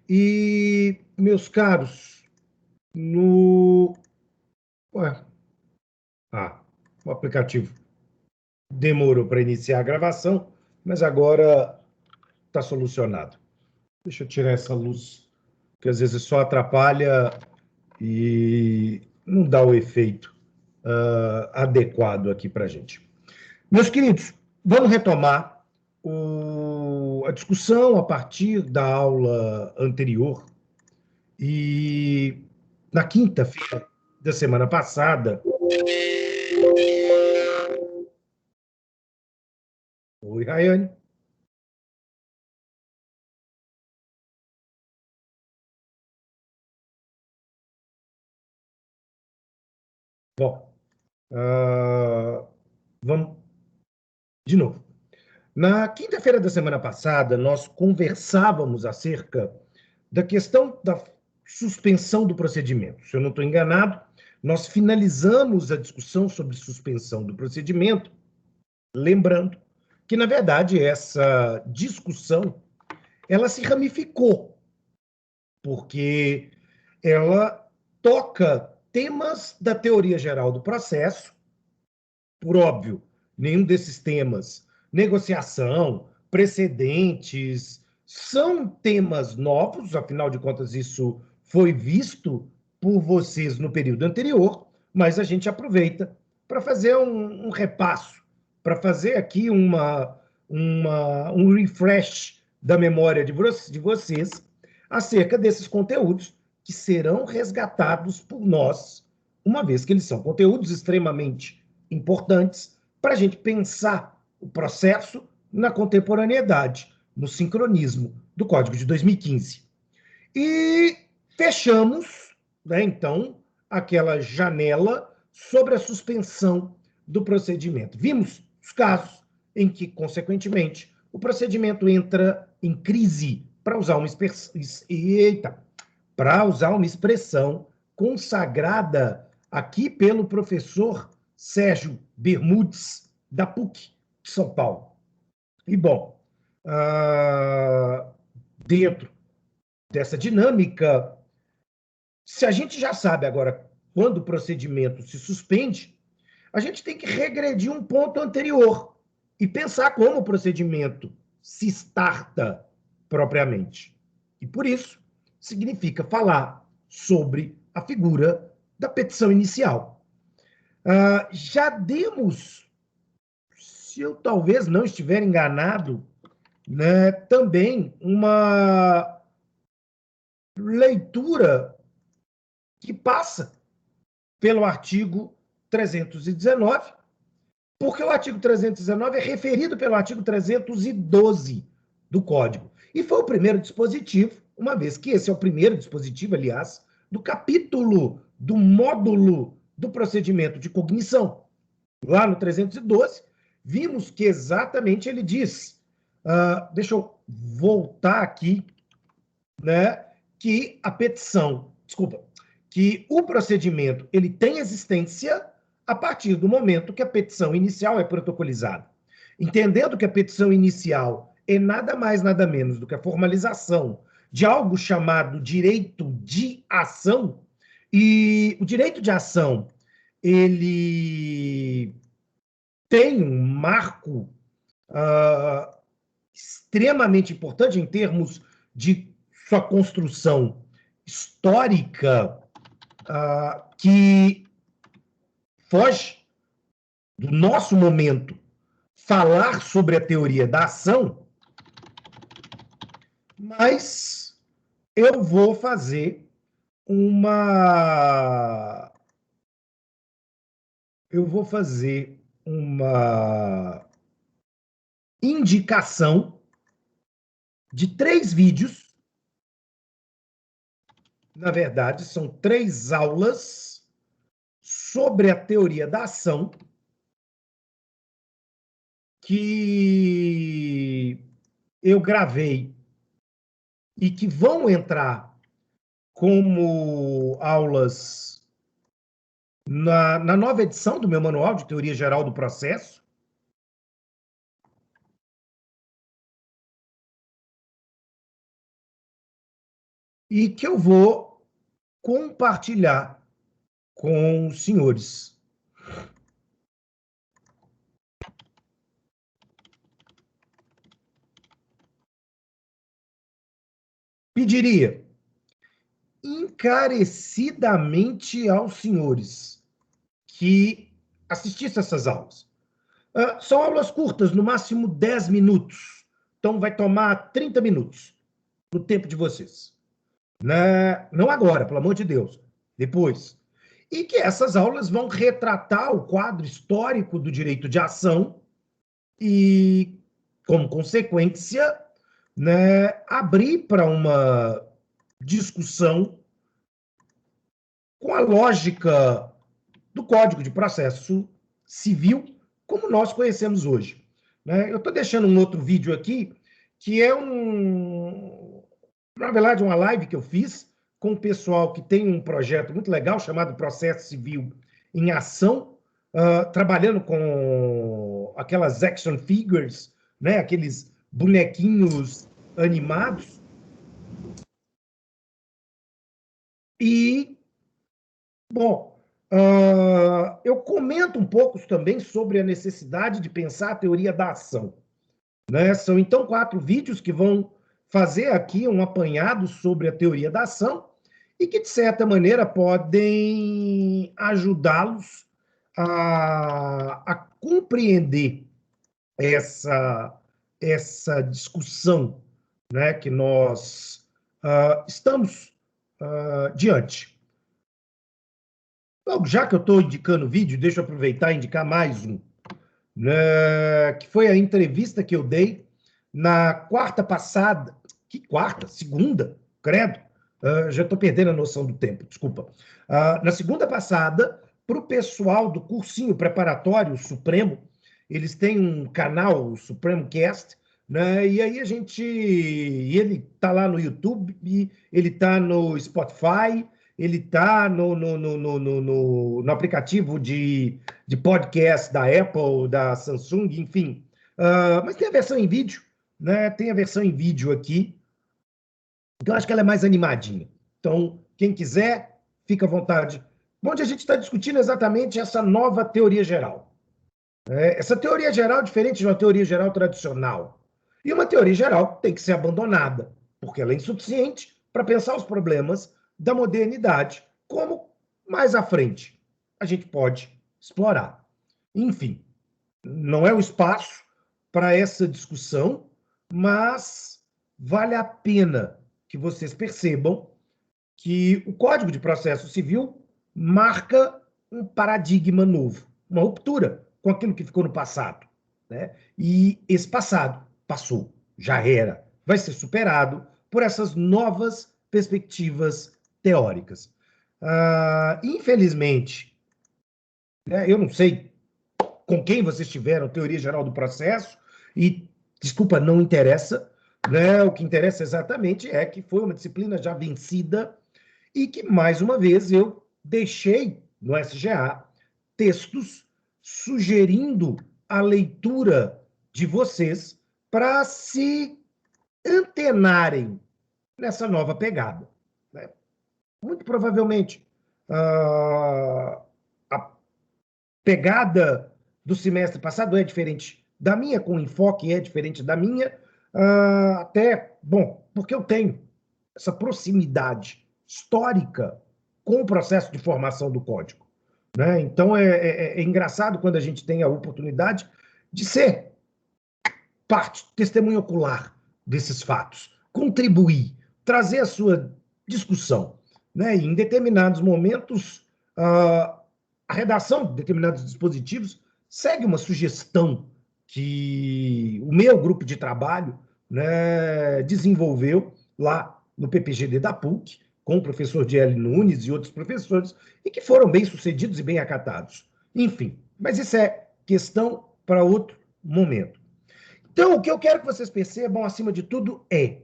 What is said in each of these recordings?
E, meus caros, no... Ué, o aplicativo demorou para iniciar a gravação, mas agora está solucionado. Deixa eu tirar essa luz, que às vezes só atrapalha e não dá o efeito adequado aqui para a gente. Meus queridos, vamos retomar a discussão a partir da aula anterior. E na quinta-feira da semana passada. Oi, Rayane. Bom, vamos de novo. Na quinta-feira da semana passada, nós conversávamos acerca da questão da suspensão do procedimento. Se eu não estou enganado, nós finalizamos a discussão sobre suspensão do procedimento, lembrando que, na verdade, essa discussão ela se ramificou, porque ela toca temas da teoria geral do processo. Por óbvio, nenhum desses temas, negociação, precedentes, são temas novos, afinal de contas, isso foi visto por vocês no período anterior, mas a gente aproveita para fazer um repasso, para fazer aqui um refresh da memória de vocês acerca desses conteúdos que serão resgatados por nós, uma vez que eles são conteúdos extremamente importantes para a gente pensar o processo na contemporaneidade, no sincronismo do Código de 2015. E fechamos, né, então, aquela janela sobre a suspensão do procedimento. Vimos os casos em que, consequentemente, o procedimento entra em crise, para usar uma expressão consagrada aqui pelo professor Sérgio Bermudes, da PUC de São Paulo. E, bom, dentro dessa dinâmica, se a gente já sabe agora quando o procedimento se suspende, a gente tem que regredir um ponto anterior e pensar como o procedimento se starta propriamente. E por isso, significa falar sobre a figura da petição inicial. Já demos, se eu talvez não estiver enganado, né, também uma leitura que passa pelo artigo 319, porque o artigo 319 é referido pelo artigo 312 do Código. E foi o primeiro dispositivo, uma vez que esse é o primeiro dispositivo, aliás, do capítulo, do módulo do procedimento de cognição. Lá no 312, vimos que exatamente ele diz, deixa eu voltar aqui, né, que a petição, desculpa, que o procedimento ele tem existência a partir do momento que a petição inicial é protocolizada. Entendendo que a petição inicial é nada mais, nada menos do que a formalização de algo chamado direito de ação, e o direito de ação, ele tem um marco extremamente importante em termos de sua construção histórica, que foge do nosso momento falar sobre a teoria da ação, mas eu vou fazer uma indicação de 3 vídeos. Na verdade, são 3 aulas sobre a teoria da ação que eu gravei e que vão entrar como aulas na nova edição do meu manual de teoria geral do processo. e que eu vou compartilhar com os senhores. Pediria encarecidamente aos senhores que assistissem essas aulas. São aulas curtas, no máximo 10 minutos. Então, vai tomar 30 minutos no tempo de vocês. Né? Não agora, pelo amor de Deus. Depois. E que essas aulas vão retratar o quadro histórico do direito de ação e, como consequência, né, abrir para uma discussão com a lógica do Código de Processo Civil, como nós conhecemos hoje. Né? Eu estou deixando um outro vídeo aqui, que é na verdade, uma live que eu fiz com o pessoal que tem um projeto muito legal chamado Processo Civil em Ação, trabalhando com aquelas action figures, né? Aqueles bonequinhos animados. E, bom, eu comento um pouco também sobre a necessidade de pensar a teoria da ação. Né? São, então, 4 vídeos que vão fazer aqui um apanhado sobre a teoria da ação e que, de certa maneira, podem ajudá-los a compreender essa discussão, né, que nós estamos diante. Bom, já que eu estou indicando o vídeo, deixa eu aproveitar e indicar mais um, né, que foi a entrevista que eu dei na quarta passada. Que quarta? Segunda? Credo. Já estou perdendo a noção do tempo, desculpa. Na segunda passada, para o pessoal do cursinho preparatório Supremo, eles têm um canal, o Supremo Cast, né? E aí ele está lá no YouTube, ele está no Spotify, ele está no aplicativo de podcast da Apple, da Samsung, enfim. Mas tem a versão em vídeo, né? Tem a versão em vídeo aqui, que eu acho que ela é mais animadinha. Então, quem quiser, fica à vontade. Onde a gente está discutindo exatamente essa nova teoria geral. Essa teoria geral é diferente de uma teoria geral tradicional. E uma teoria geral tem que ser abandonada, porque ela é insuficiente para pensar os problemas da modernidade, como mais à frente a gente pode explorar. Enfim, não é o espaço para essa discussão, mas vale a pena que vocês percebam que o Código de Processo Civil marca um paradigma novo, uma ruptura com aquilo que ficou no passado. Né? E esse passado passou, já era, vai ser superado por essas novas perspectivas teóricas. Infelizmente, né, eu não sei com quem vocês tiveram teoria geral do processo, e, desculpa, não interessa, né? O que interessa exatamente é que foi uma disciplina já vencida e que, mais uma vez, eu deixei no SGA textos sugerindo a leitura de vocês para se antenarem nessa nova pegada. Né? Muito provavelmente, a pegada do semestre passado é diferente da minha, com enfoque é diferente da minha, até, bom, porque eu tenho essa proximidade histórica com o processo de formação do código. Né? Então, é engraçado quando a gente tem a oportunidade de ser parte, testemunha ocular desses fatos, contribuir, trazer a sua discussão. Né? E em determinados momentos, a redação de determinados dispositivos segue uma sugestão que o meu grupo de trabalho, né, desenvolveu lá no PPGD da PUC, com o professor Diele Nunes e outros professores, e que foram bem sucedidos e bem acatados. Enfim, mas isso é questão para outro momento. Então, o que eu quero que vocês percebam, acima de tudo, é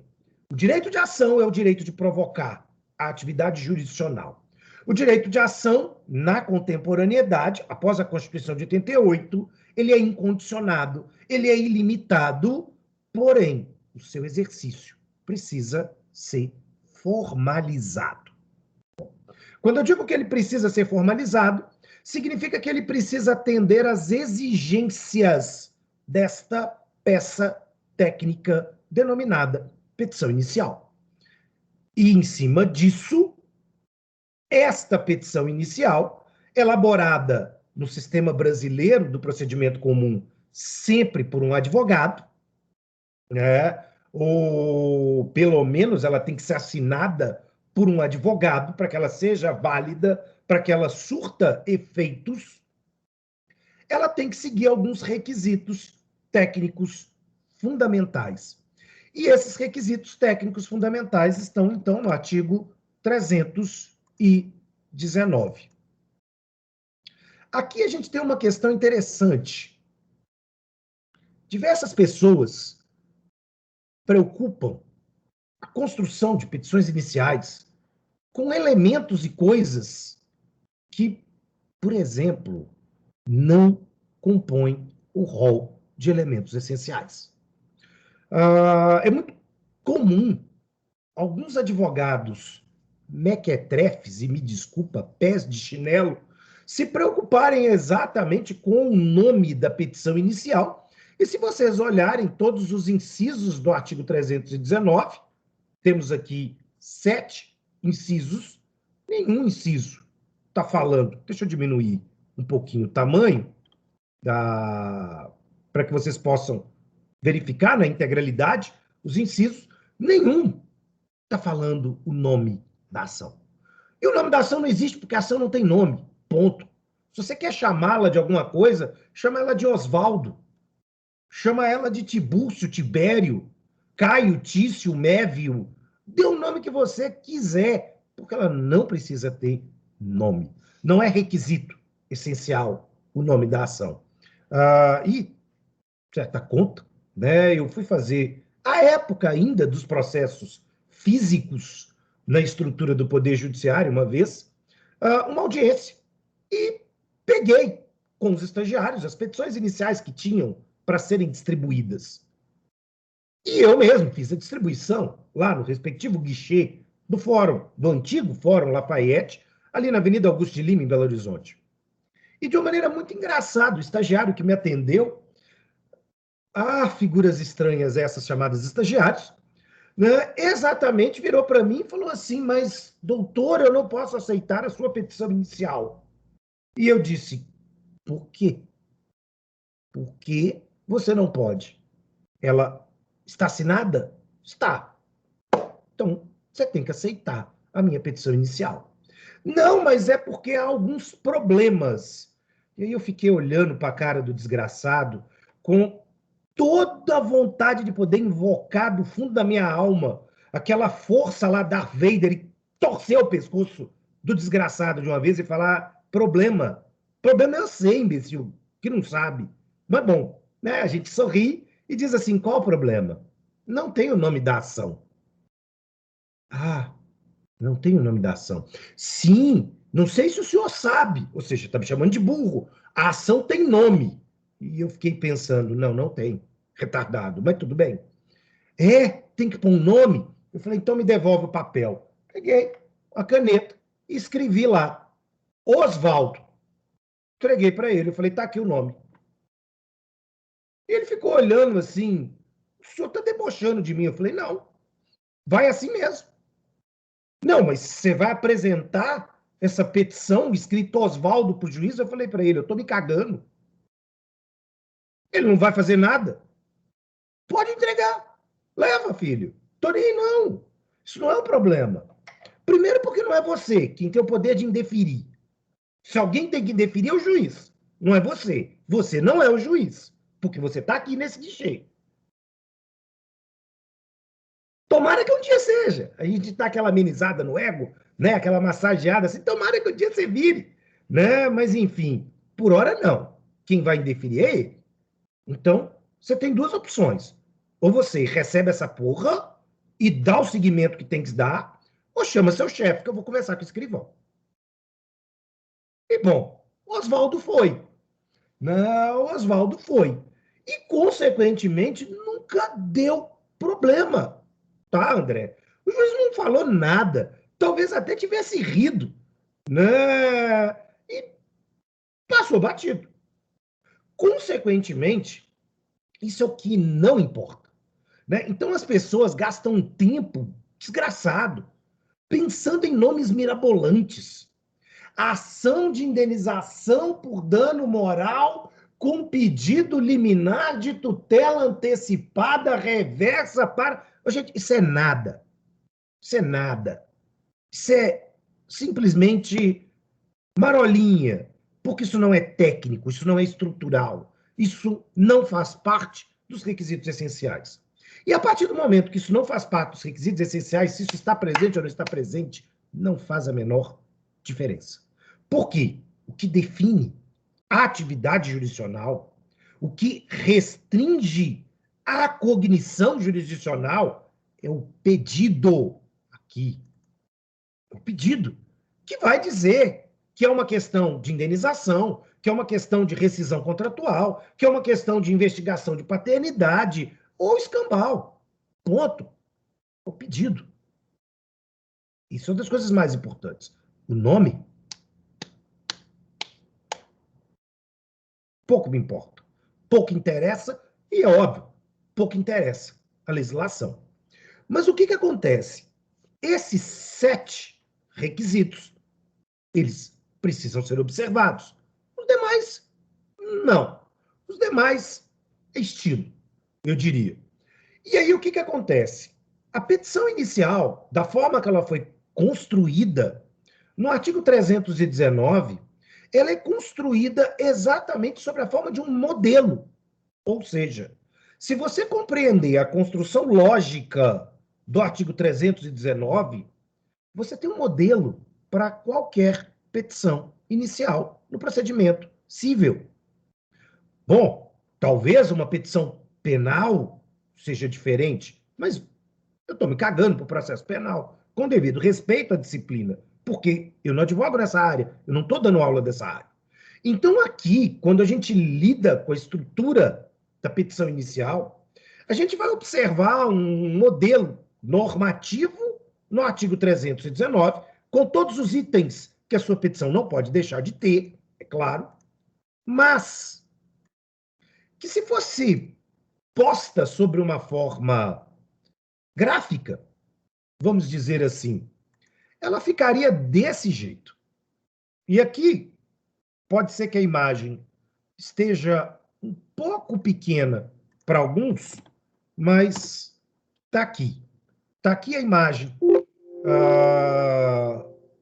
o direito de ação é o direito de provocar a atividade jurisdicional. O direito de ação, na contemporaneidade, após a Constituição de 88, ele é incondicionado, ele é ilimitado, porém, o seu exercício precisa ser formalizado. Quando eu digo que ele precisa ser formalizado, significa que ele precisa atender às exigências desta peça técnica denominada petição inicial. E, em cima disso, esta petição inicial, elaborada no sistema brasileiro do procedimento comum, sempre por um advogado, né? Ou pelo menos ela tem que ser assinada por um advogado para que ela seja válida, para que ela surta efeitos, ela tem que seguir alguns requisitos técnicos fundamentais. E esses requisitos técnicos fundamentais estão, então, no artigo 319. Aqui a gente tem uma questão interessante. Diversas pessoas preocupam a construção de petições iniciais com elementos e coisas que, por exemplo, não compõem o rol de elementos essenciais. É muito comum alguns advogados mequetrefes, e me desculpa, pés de chinelo, se preocuparem exatamente com o nome da petição inicial. E se vocês olharem todos os incisos do artigo 319, temos aqui 7 incisos, nenhum inciso está falando. Deixa eu diminuir um pouquinho o tamanho para que vocês possam verificar na integralidade os incisos. Nenhum está falando o nome da ação. E o nome da ação não existe porque a ação não tem nome, ponto. Se você quer chamá-la de alguma coisa, chama ela de Osvaldo, chama ela de Tibúrcio, Tibério, Caio, Tício, Mévio, dê o nome que você quiser, porque ela não precisa ter nome. Não é requisito essencial o nome da ação. E, certa conta, né, eu fui fazer, a época ainda dos processos físicos na estrutura do Poder Judiciário, uma vez, uma audiência. E peguei com os estagiários as petições iniciais que tinham para serem distribuídas. E eu mesmo fiz a distribuição lá no respectivo guichê do fórum, do antigo Fórum Lafayette, ali na Avenida Augusto de Lima, em Belo Horizonte. E de uma maneira muito engraçada, o estagiário que me atendeu, figuras estranhas essas chamadas estagiários, né, exatamente virou para mim e falou assim, mas, doutor, eu não posso aceitar a sua petição inicial. E eu disse, por quê? Por que você não pode? Ela está assinada? Está. Então, você tem que aceitar a minha petição inicial. Não, mas é porque há alguns problemas. E aí eu fiquei olhando para a cara do desgraçado com toda a vontade de poder invocar do fundo da minha alma aquela força lá, Darth Vader, e torcer o pescoço do desgraçado de uma vez e falar, problema. Problema eu sei, imbecil, que não sabe. Mas bom, né? A gente sorri e diz assim, qual o problema? Não tem o nome da ação. Não tem o nome da ação. Sim, não sei se o senhor sabe, ou seja, está me chamando de burro. A ação tem nome. E eu fiquei pensando, não tem. Retardado, mas tudo bem. Tem que pôr um nome? Eu falei, então me devolve o papel. Peguei a caneta e escrevi lá, Osvaldo. Entreguei para ele, eu falei, tá aqui o nome. E ele ficou olhando assim, o senhor está debochando de mim. Eu falei, não, vai assim mesmo. Não, mas você vai apresentar essa petição escrito Osvaldo para o juiz? Eu falei para ele, eu estou me cagando. Ele não vai fazer nada. Pode entregar. Leva, filho. Tô nem aí, não. Isso não é um problema. Primeiro porque não é você quem tem o poder de indeferir. Se alguém tem que indeferir, é o juiz. Não é você. Você não é o juiz. Porque você está aqui nesse guichê. Tomara que um dia seja. A gente dá aquela amenizada no ego, né? Aquela massageada assim. Tomara que um dia você vire. Né? Mas, enfim, por hora não. Quem vai indeferir é ele. Então, você tem duas opções. Ou você recebe essa porra e dá o seguimento que tem que dar, ou chama seu chefe, que eu vou conversar com o escrivão. E, bom, Oswaldo foi. Não, Oswaldo foi. E, consequentemente, nunca deu problema. Tá, André? O juiz não falou nada, talvez até tivesse rido, né? E passou batido. Consequentemente, isso é o que não importa, né? Então as pessoas gastam um tempo desgraçado pensando em nomes mirabolantes. A ação de indenização por dano moral com pedido liminar de tutela antecipada reversa para... Gente, isso é nada. Isso é nada. Isso é simplesmente marolinha, porque isso não é técnico, isso não é estrutural, isso não faz parte dos requisitos essenciais. E a partir do momento que isso não faz parte dos requisitos essenciais, se isso está presente ou não está presente, não faz a menor diferença. Por quê? O que define a atividade jurisdicional, o que restringe a cognição jurisdicional é o pedido aqui. O pedido, que vai dizer que é uma questão de indenização, que é uma questão de rescisão contratual, que é uma questão de investigação de paternidade ou escambau. Ponto. O pedido. Isso é uma das coisas mais importantes. O nome, pouco me importa. Pouco interessa, e é óbvio, pouco interessa a legislação. Mas o que acontece? Esses 7 requisitos, eles precisam ser observados. Os demais, não. Os demais é estilo, eu diria. E aí o que acontece? A petição inicial, da forma que ela foi construída, no artigo 319, ela é construída exatamente sobre a forma de um modelo. Ou seja, se você compreender a construção lógica do artigo 319, você tem um modelo para qualquer petição inicial no procedimento civil. Bom, talvez uma petição penal seja diferente, mas eu estou me cagando para o processo penal, com devido respeito à disciplina, porque eu não advogo nessa área, eu não estou dando aula dessa área. Então, aqui, quando a gente lida com a estrutura da petição inicial, a gente vai observar um modelo normativo no artigo 319, com todos os itens que a sua petição não pode deixar de ter, é claro, mas que se fosse posta sobre uma forma gráfica, vamos dizer assim, ela ficaria desse jeito. E aqui pode ser que a imagem esteja um pouco pequena para alguns, mas está aqui. Está aqui a imagem.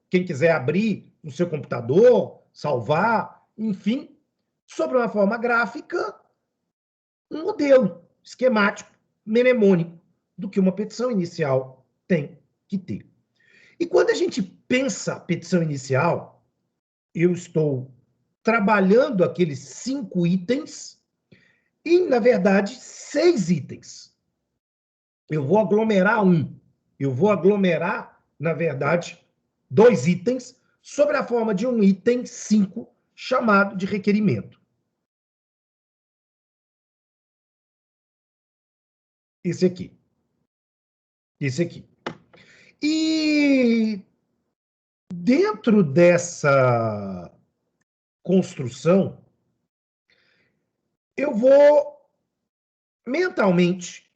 Quem quiser abrir no seu computador, salvar, enfim, sobre uma forma gráfica, um modelo esquemático, mnemônico, do que uma petição inicial tem que ter. E quando a gente pensa petição inicial, eu estou trabalhando aqueles 5 itens e, na verdade, 6 itens. Eu vou aglomerar um. Eu vou aglomerar, na verdade, 2 itens sobre a forma de um item 5, chamado de requerimento. Esse aqui. Esse aqui. E dentro dessa construção, eu vou mentalmente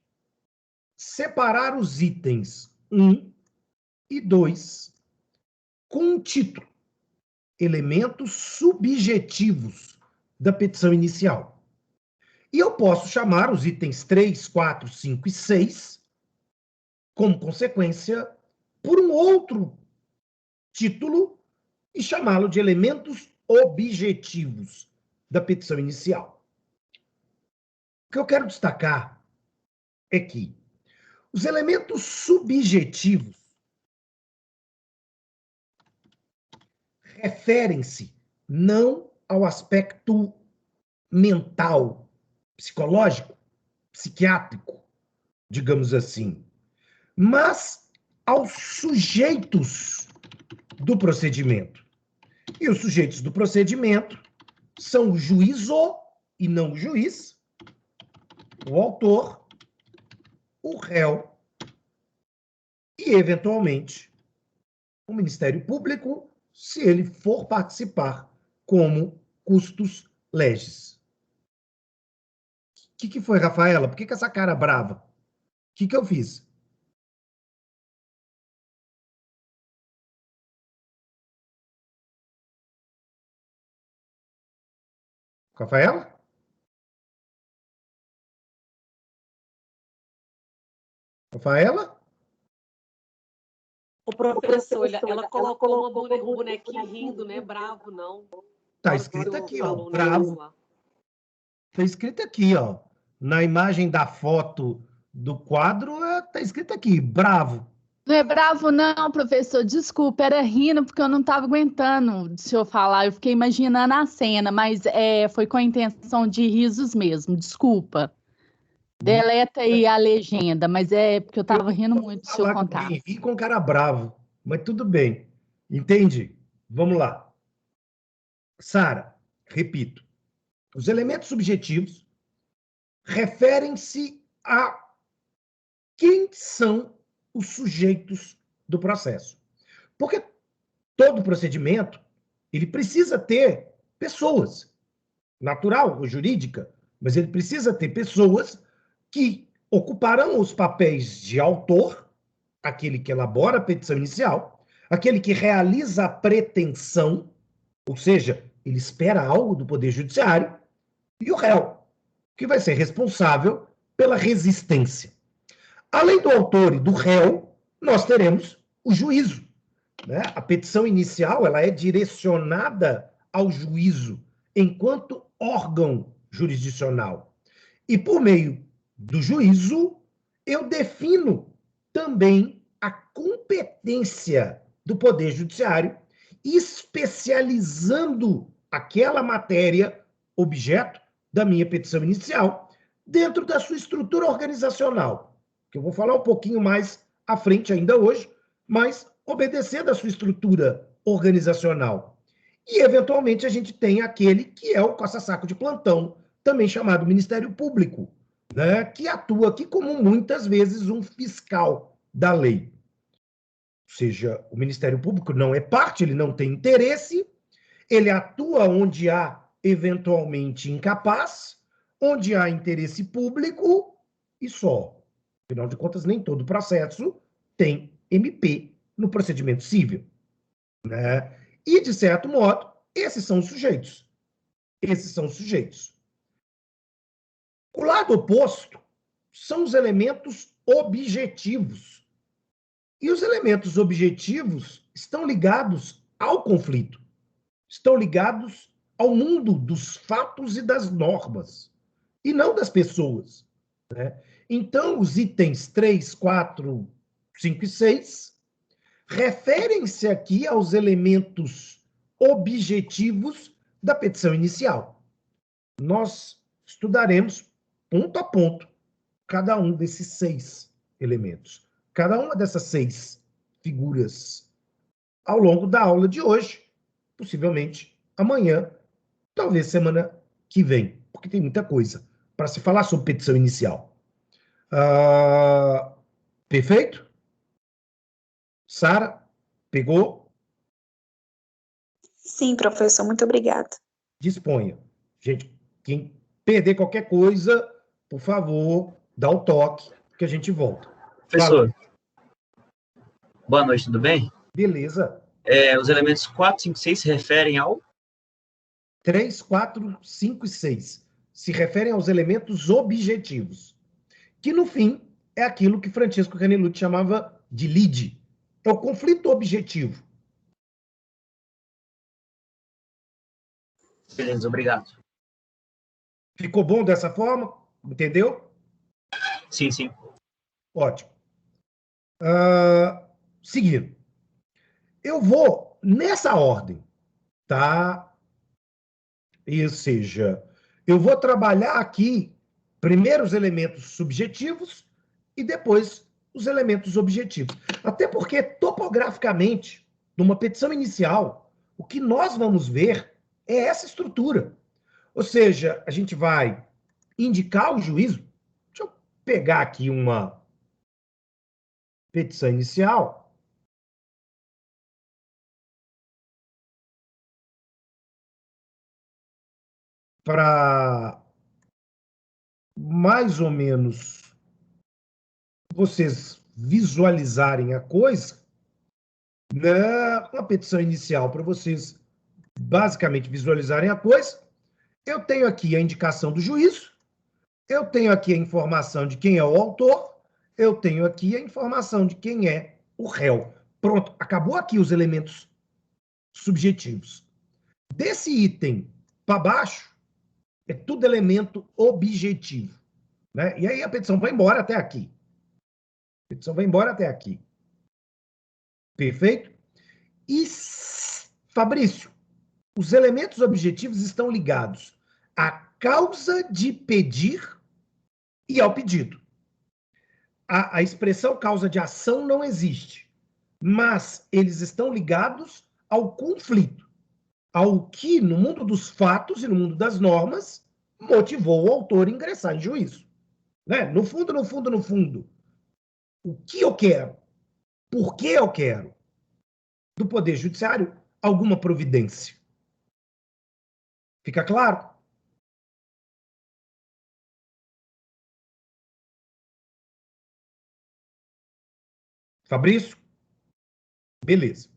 separar os itens 1 e 2 com um título: elementos subjetivos da petição inicial. E eu posso chamar os itens 3, 4, 5 e 6, como consequência, por um outro título e chamá-lo de elementos objetivos da petição inicial. O que eu quero destacar é que os elementos subjetivos referem-se não ao aspecto mental, psicológico, psiquiátrico, digamos assim, mas aos sujeitos do procedimento. E os sujeitos do procedimento são o juízo e não o juiz, o autor, o réu e, eventualmente, o Ministério Público, se ele for participar como custos legis. O que foi, Rafaela? Por que essa cara brava? O que eu fiz? Rafaela? Rafaela? O professor, ela colocou um bonequinho rindo, né? Bravo, não. Tá escrito aqui, ó, bravo. Tá escrito aqui, ó. Na imagem da foto do quadro, tá escrito aqui, bravo. Não é bravo, não, professor. Desculpa, era rindo porque eu não estava aguentando o senhor falar. Eu fiquei imaginando a cena, mas foi com a intenção de risos mesmo. Desculpa. Deleta aí a legenda, mas é porque eu estava rindo muito do senhor contar. Ri com cara bravo, mas tudo bem. Entende? Vamos lá. Sara, repito. Os elementos subjetivos referem-se a quem são os sujeitos do processo. Porque todo procedimento ele precisa ter pessoas, natural ou jurídica, mas ele precisa ter pessoas que ocuparão os papéis de autor, aquele que elabora a petição inicial, aquele que realiza a pretensão, ou seja, ele espera algo do Poder Judiciário, e o réu, que vai ser responsável pela resistência. Além do autor e do réu, nós teremos o juízo. Né? A petição inicial ela é direcionada ao juízo enquanto órgão jurisdicional. E por meio do juízo, eu defino também a competência do Poder Judiciário, especializando aquela matéria, objeto da minha petição inicial, dentro da sua estrutura organizacional, que eu vou falar um pouquinho mais à frente ainda hoje, mas obedecendo à sua estrutura organizacional. E, eventualmente, a gente tem aquele que é o coça-saco de plantão, também chamado Ministério Público, né, que atua aqui como, muitas vezes, um fiscal da lei. Ou seja, o Ministério Público não é parte, ele não tem interesse, ele atua onde há, eventualmente, incapaz, onde há interesse público e só. Afinal de contas, nem todo processo tem MP no procedimento civil. Né? E, de certo modo, esses são os sujeitos. Esses são os sujeitos. O lado oposto são os elementos objetivos. E os elementos objetivos estão ligados ao conflito, estão ligados ao mundo dos fatos e das normas, e não das pessoas. Né? Então, os itens 3, 4, 5 e 6 referem-se aqui aos elementos objetivos da petição inicial. Nós estudaremos ponto a ponto cada um desses 6 elementos, cada uma dessas 6 figuras ao longo da aula de hoje, possivelmente amanhã, talvez semana que vem, porque tem muita coisa para se falar sobre petição inicial. Perfeito? Sara, pegou? Sim, professor, muito obrigada. Disponha. Gente, quem perder qualquer coisa, por favor, dá o toque, que a gente volta. Professor, boa noite, tudo bem? Beleza. Os elementos 4, 5 e 6 se referem ao? 3, 4, 5 e 6 se referem aos elementos objetivos, que, no fim, é aquilo que Francisco Canelucci chamava de lide. É o conflito objetivo. Beleza, obrigado. Ficou bom dessa forma? Entendeu? Sim, sim. Ótimo. Seguindo. Eu vou nessa ordem, tá? Ou seja, eu vou trabalhar aqui primeiro os elementos subjetivos e depois os elementos objetivos. Até porque, topograficamente, numa petição inicial, o que nós vamos ver é essa estrutura. Ou seja, a gente vai indicar o juízo. Deixa eu pegar aqui uma petição inicial, para mais ou menos vocês visualizarem a coisa, né? Uma petição inicial para vocês basicamente visualizarem a coisa. Eu tenho aqui a indicação do juízo, eu tenho aqui a informação de quem é o autor, eu tenho aqui a informação de quem é o réu. Pronto, acabou aqui os elementos subjetivos. Desse item para baixo, é tudo elemento objetivo, né? E aí a petição vai embora até aqui. A petição vai embora até aqui. Perfeito? E, Fabrício, os elementos objetivos estão ligados à causa de pedir e ao pedido. A expressão causa de ação não existe, mas eles estão ligados ao conflito, ao que, no mundo dos fatos e no mundo das normas, motivou o autor a ingressar em juízo. Né? No fundo, o que eu quero? Por que eu quero? Do Poder Judiciário, alguma providência. Fica claro? Fabrício? Beleza.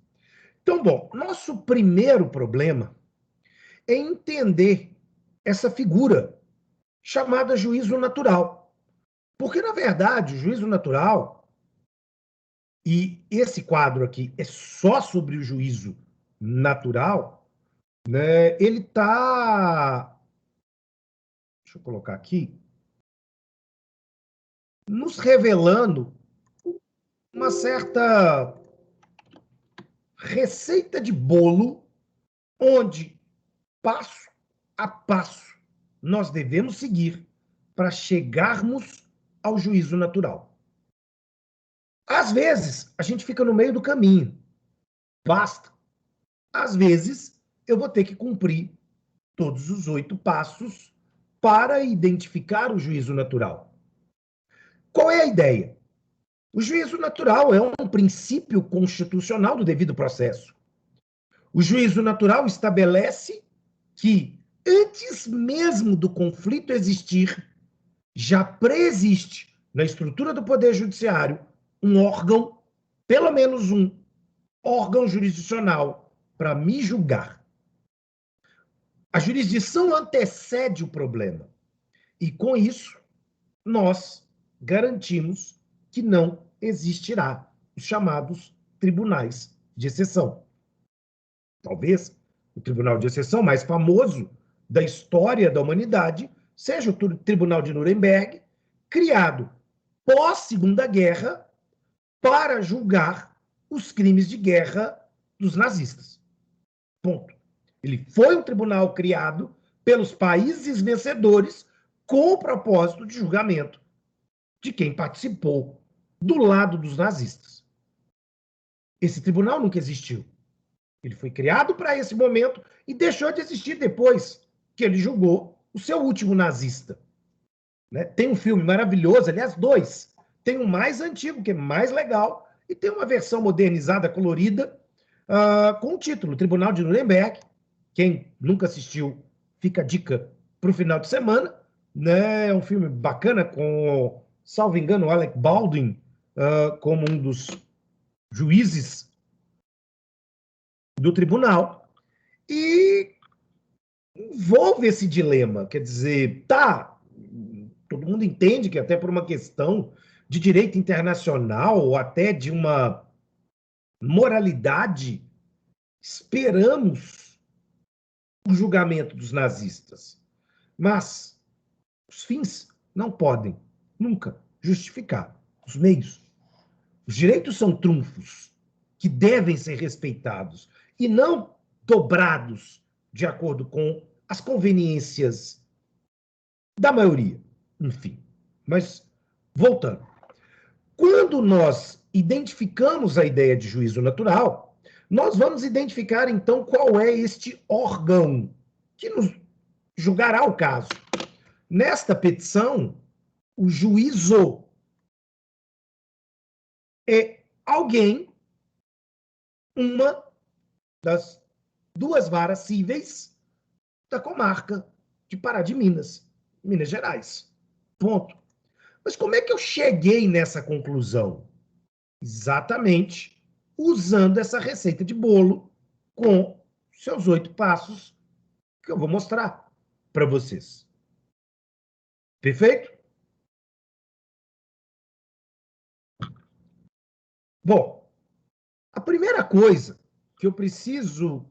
Então, bom, nosso primeiro problema é entender essa figura chamada juízo natural. Porque, na verdade, o juízo natural, e esse quadro aqui é só sobre o juízo natural, né, ele está, deixa eu colocar aqui, nos revelando uma certa receita de bolo, onde, passo a passo, nós devemos seguir para chegarmos ao juízo natural. Às vezes, a gente fica no meio do caminho. Basta. Às vezes, eu vou ter que cumprir todos os 8 passos para identificar o juízo natural. Qual é a ideia? O juízo natural é um princípio constitucional do devido processo. O juízo natural estabelece que, antes mesmo do conflito existir, já preexiste na estrutura do Poder Judiciário um órgão, pelo menos um órgão jurisdicional, para me julgar. A jurisdição antecede o problema. E, com isso, nós garantimos que não existirá os chamados tribunais de exceção. Talvez o tribunal de exceção mais famoso da história da humanidade seja o Tribunal de Nuremberg, criado pós-Segunda Guerra para julgar os crimes de guerra dos nazistas. Ponto. Ele foi um tribunal criado pelos países vencedores com o propósito de julgamento de quem participou do lado dos nazistas. Esse tribunal nunca existiu. Ele foi criado para esse momento e deixou de existir depois que ele julgou o seu último nazista. Né? Tem um filme maravilhoso, aliás, 2. Tem um mais antigo, que é mais legal, e tem uma versão modernizada, colorida, com o título Tribunal de Nuremberg. Quem nunca assistiu, fica a dica para o final de semana. Né? É um filme bacana com, salvo engano, Alec Baldwin como um dos juízes do tribunal. E envolve esse dilema. Quer dizer, todo mundo entende que até por uma questão de direito internacional ou até de uma moralidade, esperamos o julgamento dos nazistas. Mas os fins não podem nunca justificar os meios. Os direitos são trunfos que devem ser respeitados e não dobrados de acordo com as conveniências da maioria. Enfim, mas voltando. Quando nós identificamos a ideia de juízo natural, nós vamos identificar, então, qual é este órgão que nos julgará o caso. Nesta petição, o juízo é alguém, uma das duas varas cíveis da comarca de Pará de Minas, Minas Gerais. Ponto. Mas como é que eu cheguei nessa conclusão? Exatamente usando essa receita de bolo com seus 8 passos que eu vou mostrar para vocês. Perfeito? Bom, a primeira coisa que eu preciso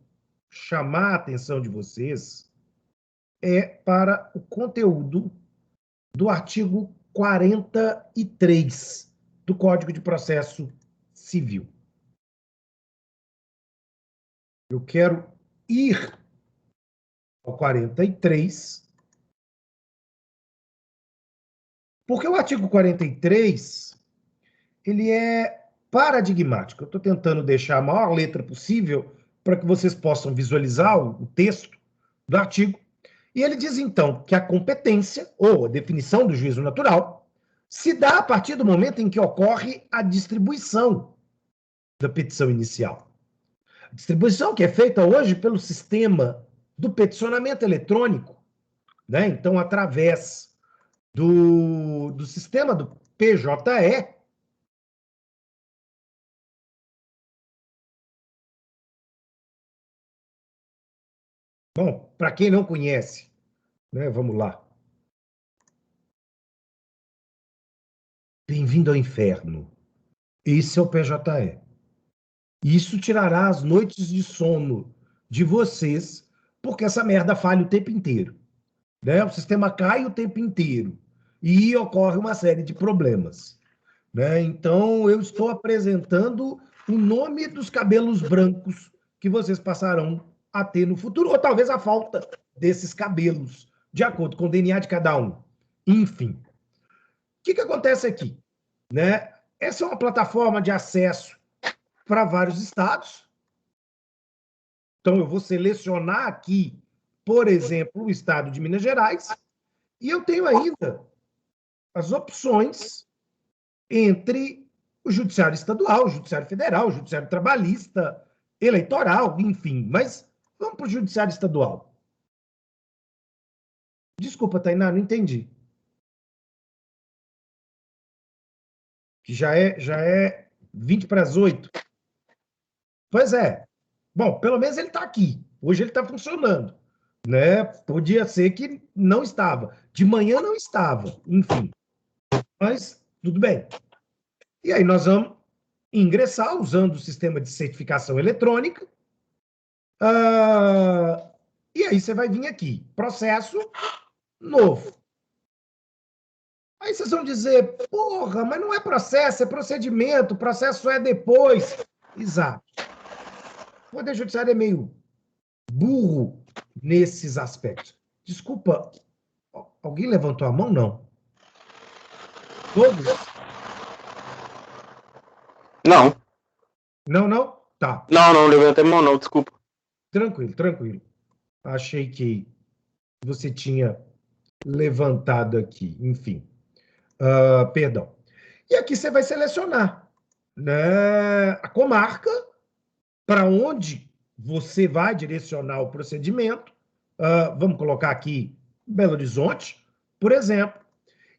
chamar a atenção de vocês é para o conteúdo do artigo 43 do Código de Processo Civil. Eu quero ir ao 43, porque o artigo 43, ele é paradigmático. Eu estou tentando deixar a maior letra possível para que vocês possam visualizar o texto do artigo. E ele diz, então, que a competência, ou a definição do juízo natural, se dá a partir do momento em que ocorre a distribuição da petição inicial. A distribuição que é feita hoje pelo sistema do peticionamento eletrônico, né? Então, através do sistema do PJE, bom, para quem não conhece, né, vamos lá. Bem-vindo ao inferno. Esse é o PJE. Isso tirará as noites de sono de vocês, porque essa merda falha o tempo inteiro, né? O sistema cai o tempo inteiro e ocorre uma série de problemas, né? Então, eu estou apresentando o nome dos cabelos brancos que vocês passarão a ter no futuro, ou talvez a falta desses cabelos, de acordo com o DNA de cada um. Enfim. O que acontece aqui? Né? Essa é uma plataforma de acesso para vários estados. Então, eu vou selecionar aqui, por exemplo, o estado de Minas Gerais, e eu tenho ainda as opções entre o judiciário estadual, o judiciário federal, o judiciário trabalhista, eleitoral, enfim. Mas vamos para o judiciário estadual. Desculpa, Tainá, não entendi. Que já é 20 para as 8. Pois é. Bom, pelo menos ele está aqui. Hoje ele está funcionando, né? Podia ser que não estava. De manhã não estava, enfim. Mas tudo bem. E aí nós vamos ingressar usando o sistema de certificação eletrônica. E aí você vai vir aqui, processo novo. Aí vocês vão dizer, porra, mas não é processo, é procedimento, processo é depois. Exato. O Poder Judiciário é meio burro nesses aspectos. Desculpa, alguém levantou a mão? Não. Todos? Não. Não? Tá. Não levantei a mão, não, desculpa. Tranquilo. Achei que você tinha levantado aqui, enfim. Perdão. E aqui você vai selecionar, né, a comarca para onde você vai direcionar o procedimento. Vamos colocar aqui Belo Horizonte, por exemplo.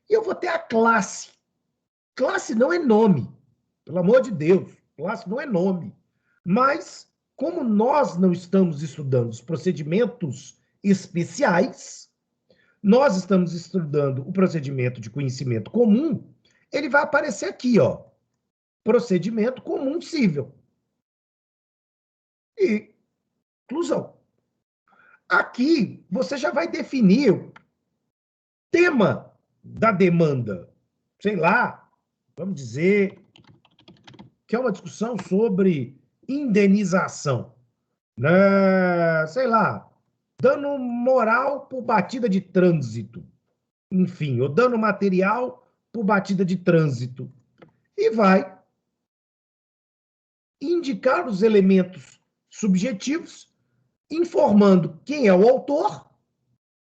E eu vou ter a classe. Classe não é nome, pelo amor de Deus. Classe não é nome. Mas, como nós não estamos estudando os procedimentos especiais, nós estamos estudando o procedimento de conhecimento comum, ele vai aparecer aqui, ó. Procedimento comum civil. E inclusão. Aqui, você já vai definir o tema da demanda. Sei lá, vamos dizer que é uma discussão sobre indenização. Né? Sei lá, dano moral por batida de trânsito. Enfim, ou dano material por batida de trânsito. E vai indicar os elementos subjetivos, informando quem é o autor,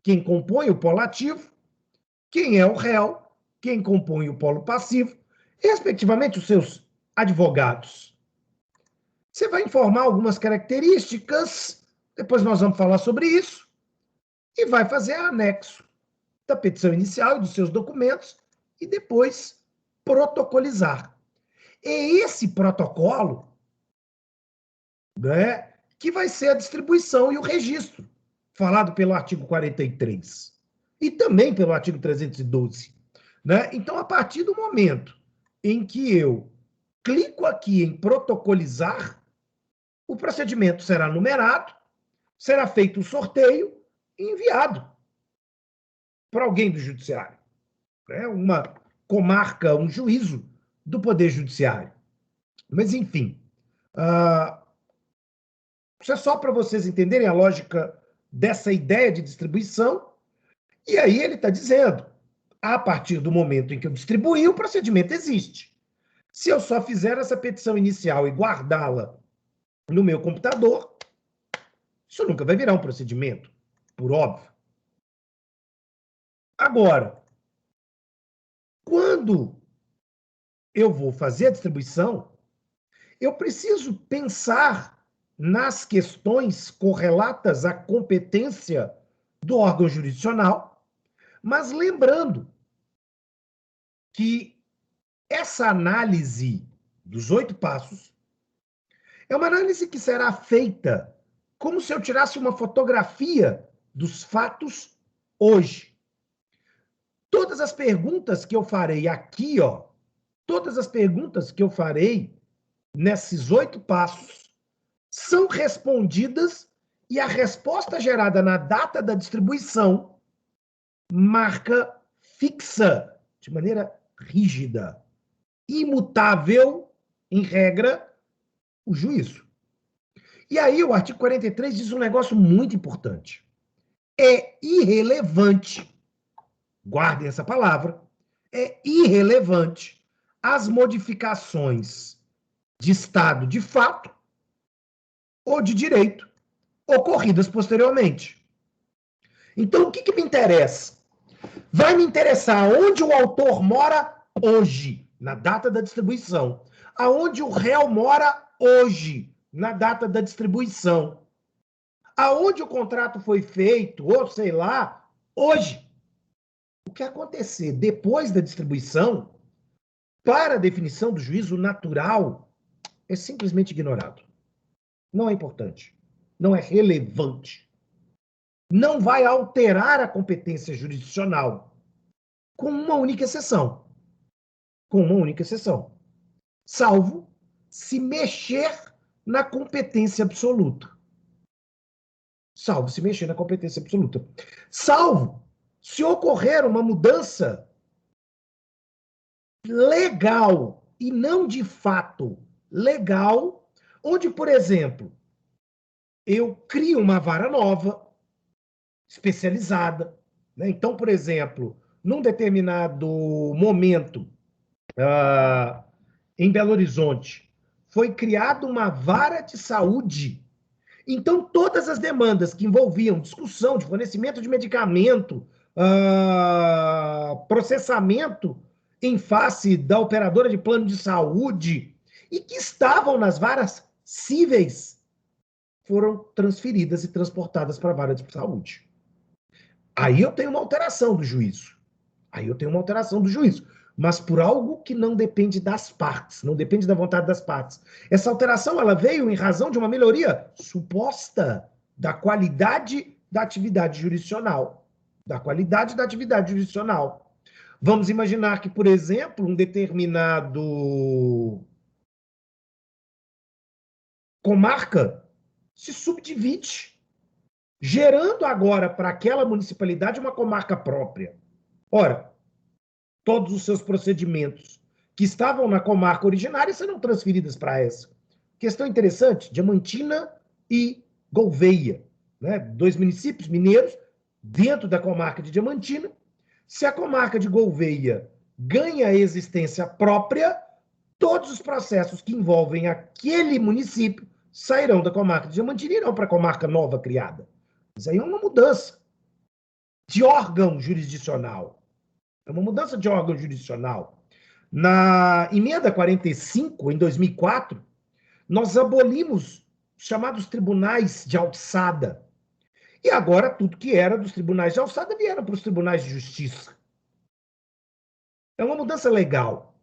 quem compõe o polo ativo, quem é o réu, quem compõe o polo passivo, e, respectivamente, os seus advogados. Você vai informar algumas características, depois nós vamos falar sobre isso, e vai fazer anexo da petição inicial e dos seus documentos, e depois protocolizar. É esse protocolo, né, que vai ser a distribuição e o registro, falado pelo artigo 43, e também pelo artigo 312. Né? Então, a partir do momento em que eu clico aqui em protocolizar, o procedimento será numerado, será feito o sorteio e enviado para alguém do judiciário. Né? Uma comarca, um juízo do Poder Judiciário. Mas, enfim, isso é só para vocês entenderem a lógica dessa ideia de distribuição. E aí ele está dizendo, a partir do momento em que eu distribuí, o procedimento existe. Se eu só fizer essa petição inicial e guardá-la no meu computador, isso nunca vai virar um procedimento, por óbvio. Agora, quando eu vou fazer a distribuição, eu preciso pensar nas questões correlatas à competência do órgão jurisdicional, mas lembrando que essa análise dos 8 passos é uma análise que será feita como se eu tirasse uma fotografia dos fatos hoje. Todas as perguntas que eu farei aqui, todas as perguntas que eu farei nesses 8 passos são respondidas e a resposta gerada na data da distribuição marca fixa, de maneira rígida, imutável, em regra, o juízo. E aí o artigo 43 diz um negócio muito importante. É irrelevante, guardem essa palavra, é irrelevante as modificações de estado de fato ou de direito ocorridas posteriormente. Então, o que me interessa? Vai me interessar onde o autor mora hoje, na data da distribuição, aonde o réu mora hoje, na data da distribuição, aonde o contrato foi feito, ou sei lá, hoje. O que acontecer depois da distribuição, para a definição do juízo natural, é simplesmente ignorado. Não é importante. Não é relevante. Não vai alterar a competência jurisdicional, com uma única exceção. Com uma única exceção. Salvo se mexer na competência absoluta. Salvo se mexer na competência absoluta. Salvo se ocorrer uma mudança legal e não de fato legal, onde, por exemplo, eu crio uma vara nova, especializada. Né? Então, por exemplo, num determinado momento, em Belo Horizonte, foi criada uma vara de saúde. Então, todas as demandas que envolviam discussão de fornecimento de medicamento, processamento em face da operadora de plano de saúde, e que estavam nas varas cíveis, foram transferidas e transportadas para a vara de saúde. Aí eu tenho uma alteração do juízo. Mas por algo que não depende das partes, não depende da vontade das partes. Essa alteração ela veio em razão de uma melhoria suposta da qualidade da atividade jurisdicional. Vamos imaginar que, por exemplo, um determinado comarca se subdivide, gerando agora para aquela municipalidade uma comarca própria. Ora, todos os seus procedimentos que estavam na comarca originária serão transferidos para essa. Questão interessante, Diamantina e Gouvêia, né? 2 municípios mineiros dentro da comarca de Diamantina. Se a comarca de Gouvêia ganha existência própria, todos os processos que envolvem aquele município sairão da comarca de Diamantina e irão para a comarca nova criada. Isso aí é uma mudança de órgão jurisdicional. Na emenda 45, em 2004, nós abolimos os chamados tribunais de alçada. E agora tudo que era dos tribunais de alçada vieram para os tribunais de justiça. É uma mudança legal.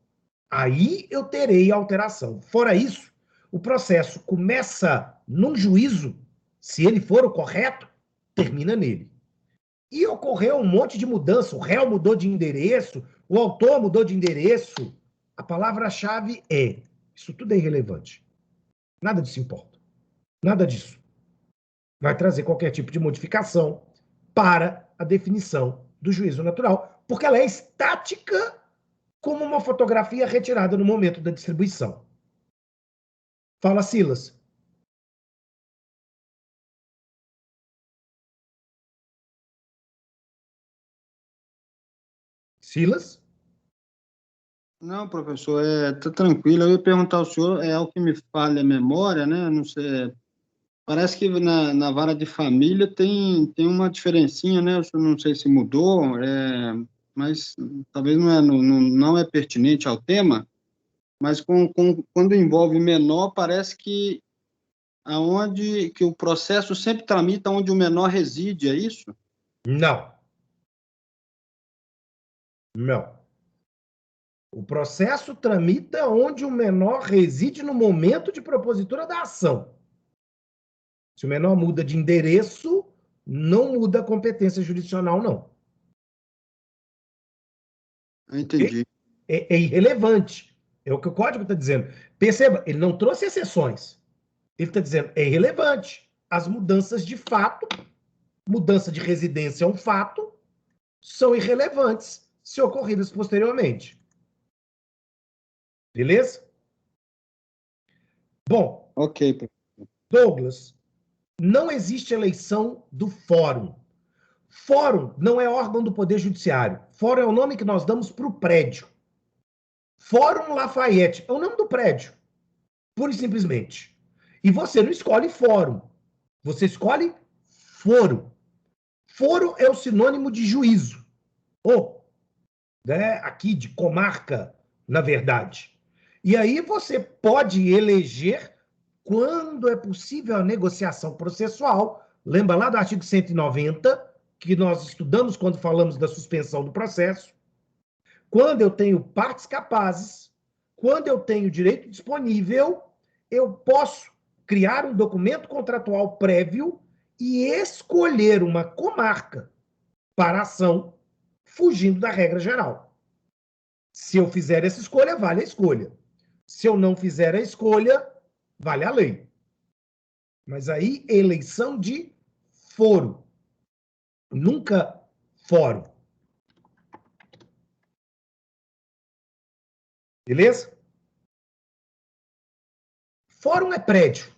Aí eu terei alteração. Fora isso, o processo começa num juízo, se ele for o correto, termina nele. E ocorreu um monte de mudança. O réu mudou de endereço, o autor mudou de endereço. A palavra-chave é: isso tudo é irrelevante. Nada disso importa. Nada disso vai trazer qualquer tipo de modificação para a definição do juízo natural, porque ela é estática como uma fotografia retirada no momento da distribuição. Fala, Silas. Silas? Não, professor, tá tranquilo. Eu ia perguntar ao senhor, é algo que me falha a memória, né? Não sei, parece que na vara de família tem uma diferencinha, né? Eu não sei se mudou, mas talvez não é pertinente ao tema, mas quando envolve menor, parece que que o processo sempre tramita onde o menor reside, é isso? Não. Não. O processo tramita onde o menor reside no momento de propositura da ação. Se o menor muda de endereço, não muda a competência jurisdicional, não. Entendi. É irrelevante. É o que o código está dizendo. Perceba, ele não trouxe exceções. Ele está dizendo, é irrelevante. As mudanças de fato, mudança de residência é um fato, são irrelevantes se ocorridas posteriormente. Beleza? Bom, Ok. Douglas, não existe eleição do fórum. Fórum não é órgão do Poder Judiciário. Fórum é o nome que nós damos para o prédio. Fórum Lafayette é o nome do prédio, pura e simplesmente. E você não escolhe fórum, você escolhe foro. Foro é o sinônimo de juízo, ou, né, aqui de comarca, na verdade. E aí você pode eleger quando é possível a negociação processual. Lembra lá do artigo 190, que nós estudamos quando falamos da suspensão do processo? Quando eu tenho partes capazes, quando eu tenho direito disponível, eu posso criar um documento contratual prévio e escolher uma comarca para a ação, fugindo da regra geral. Se eu fizer essa escolha, vale a escolha. Se eu não fizer a escolha, vale a lei. Mas aí, eleição de foro. Nunca fórum. Beleza? Fórum é prédio.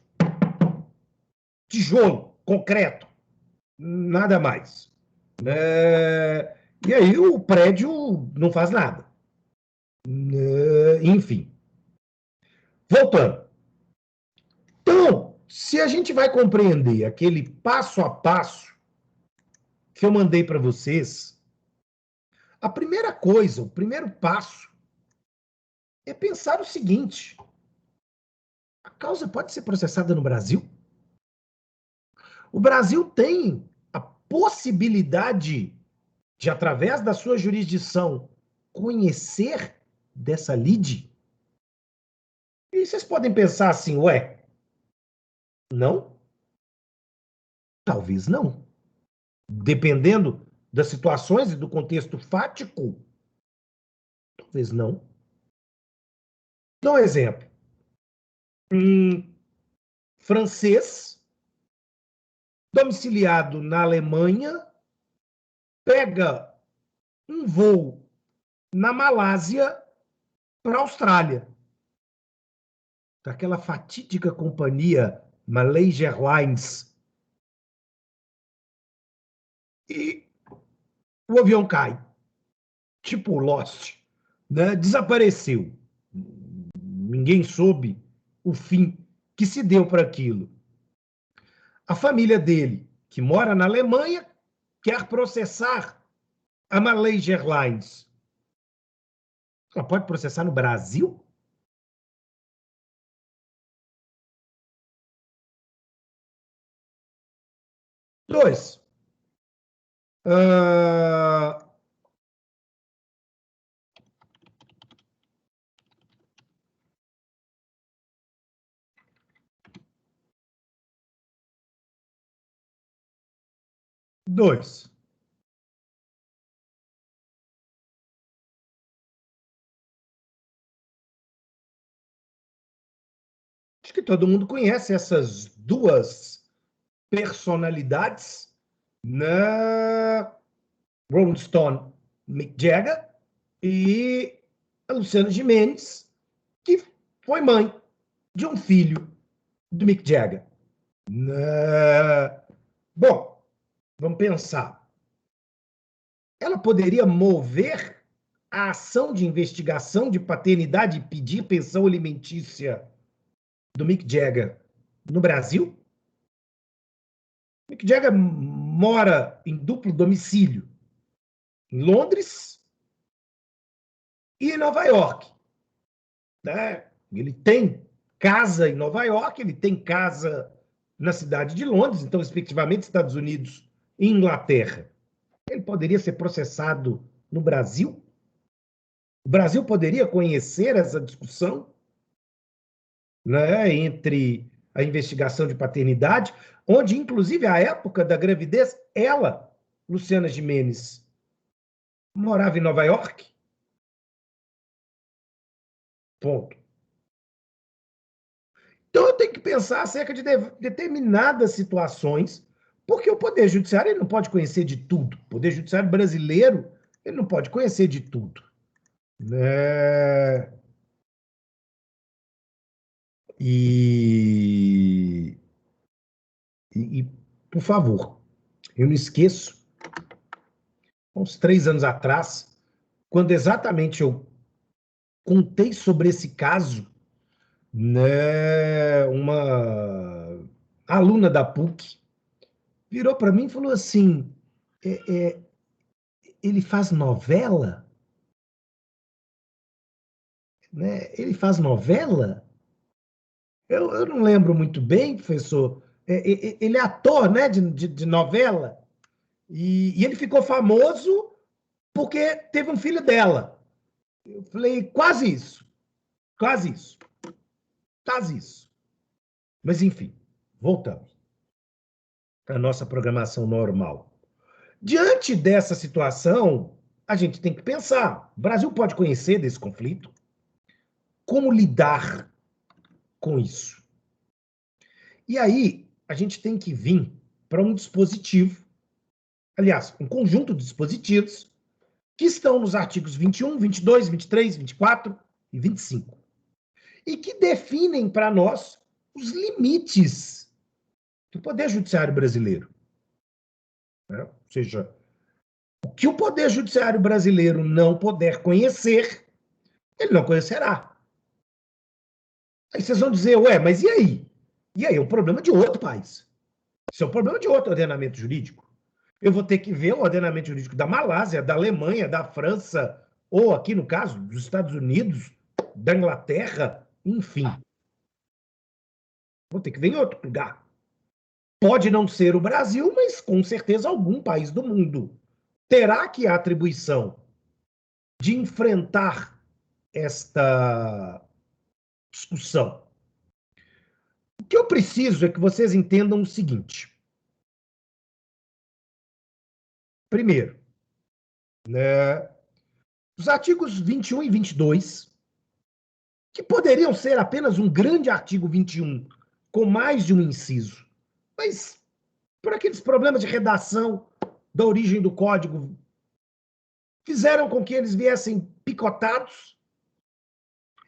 Tijolo, concreto. Nada mais. E aí o prédio não faz nada. Enfim. Voltando. Então, se a gente vai compreender aquele passo a passo que eu mandei para vocês, a primeira coisa, o primeiro passo, é pensar o seguinte: a causa pode ser processada no Brasil? O Brasil tem a possibilidade de, através da sua jurisdição, conhecer dessa lide? E vocês podem pensar assim, ué, não? Talvez não. Dependendo das situações e do contexto fático, talvez não. Dá um exemplo. Um francês domiciliado na Alemanha pega um voo na Malásia para a Austrália. Daquela fatídica companhia Malaysia Airlines. E o avião cai. Tipo Lost. Né? Desapareceu. Ninguém soube o fim que se deu para aquilo. A família dele, que mora na Alemanha, quer processar a Malaysia Airlines. Ela pode processar no Brasil? Dois. Dois. Acho que todo mundo conhece essas duas personalidades, na Rolling Stone, Mick Jagger, e a Luciana Gimenez, que foi mãe de um filho do Mick Jagger. Bom, vamos pensar. Ela poderia mover a ação de investigação de paternidade e pedir pensão alimentícia do Mick Jagger no Brasil? Mick Jagger mora em duplo domicílio em Londres e em Nova York. Né? Ele tem casa em Nova York, ele tem casa na cidade de Londres, então, respectivamente, Estados Unidos e Inglaterra. Ele poderia ser processado no Brasil? O Brasil poderia conhecer essa discussão, né, entre a investigação de paternidade, onde, inclusive, à época da gravidez, ela, Luciana Gimenez, morava em Nova York? Ponto. Então, eu tenho que pensar acerca de determinadas situações, porque o Poder Judiciário ele não pode conhecer de tudo. O Poder Judiciário brasileiro ele não pode conhecer de tudo. Né? E, por favor, eu não esqueço, uns 3 anos atrás, quando exatamente eu contei sobre esse caso, né, uma aluna da PUC virou para mim e falou assim, ele faz novela? Né? Ele faz novela? Eu não lembro muito bem, professor. Ele é ator, né, de novela, e ele ficou famoso porque teve um filho dela. Eu falei, quase isso. Quase isso. Quase isso. Mas, enfim, voltamos à nossa programação normal. Diante dessa situação, a gente tem que pensar, o Brasil pode conhecer desse conflito? Como lidar com isso? E aí, a gente tem que vir para um dispositivo, aliás, um conjunto de dispositivos que estão nos artigos 21, 22, 23, 24 e 25, e que definem para nós os limites do Poder Judiciário brasileiro. Né? Ou seja, o que o Poder Judiciário brasileiro não puder conhecer, ele não conhecerá. Aí vocês vão dizer, ué, mas e aí? E aí é um problema de outro país. Isso é um problema de outro ordenamento jurídico. Eu vou ter que ver o ordenamento jurídico da Malásia, da Alemanha, da França, ou aqui no caso, dos Estados Unidos, da Inglaterra, enfim. Vou ter que ver em outro lugar. Pode não ser o Brasil, mas com certeza algum país do mundo terá que a atribuição de enfrentar esta discussão. O que eu preciso é que vocês entendam o seguinte. Primeiro, né, os artigos 21 e 22, que poderiam ser apenas um grande artigo 21, com mais de um inciso, mas por aqueles problemas de redação da origem do código, fizeram com que eles viessem picotados.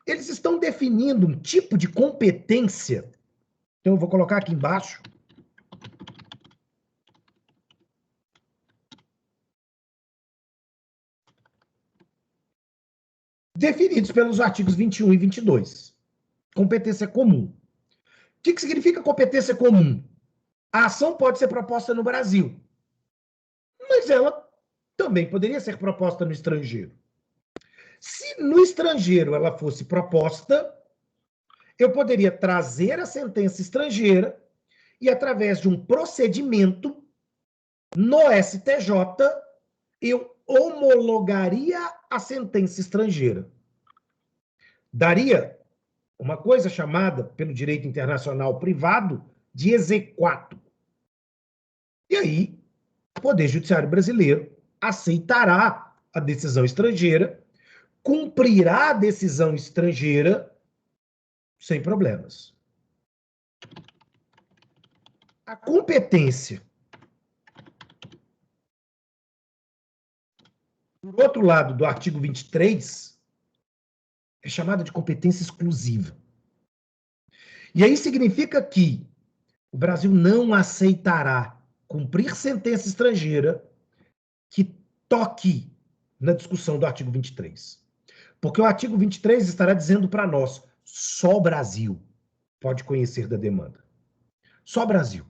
Eles estão definindo um tipo de competência. Então, eu vou colocar aqui embaixo. Definidos pelos artigos 21 e 22. Competência comum. O que significa competência comum? A ação pode ser proposta no Brasil, mas ela também poderia ser proposta no estrangeiro. Se no estrangeiro ela fosse proposta, eu poderia trazer a sentença estrangeira e, através de um procedimento no STJ, eu homologaria a sentença estrangeira. Daria uma coisa chamada, pelo direito internacional privado, de exequatur. E aí, o Poder Judiciário brasileiro aceitará a decisão estrangeira, cumprirá a decisão estrangeira sem problemas. A competência, por outro lado, do artigo 23, é chamada de competência exclusiva. E aí significa que o Brasil não aceitará cumprir sentença estrangeira que toque na discussão do artigo 23. Porque o artigo 23 estará dizendo para nós, só o Brasil pode conhecer da demanda. Só o Brasil.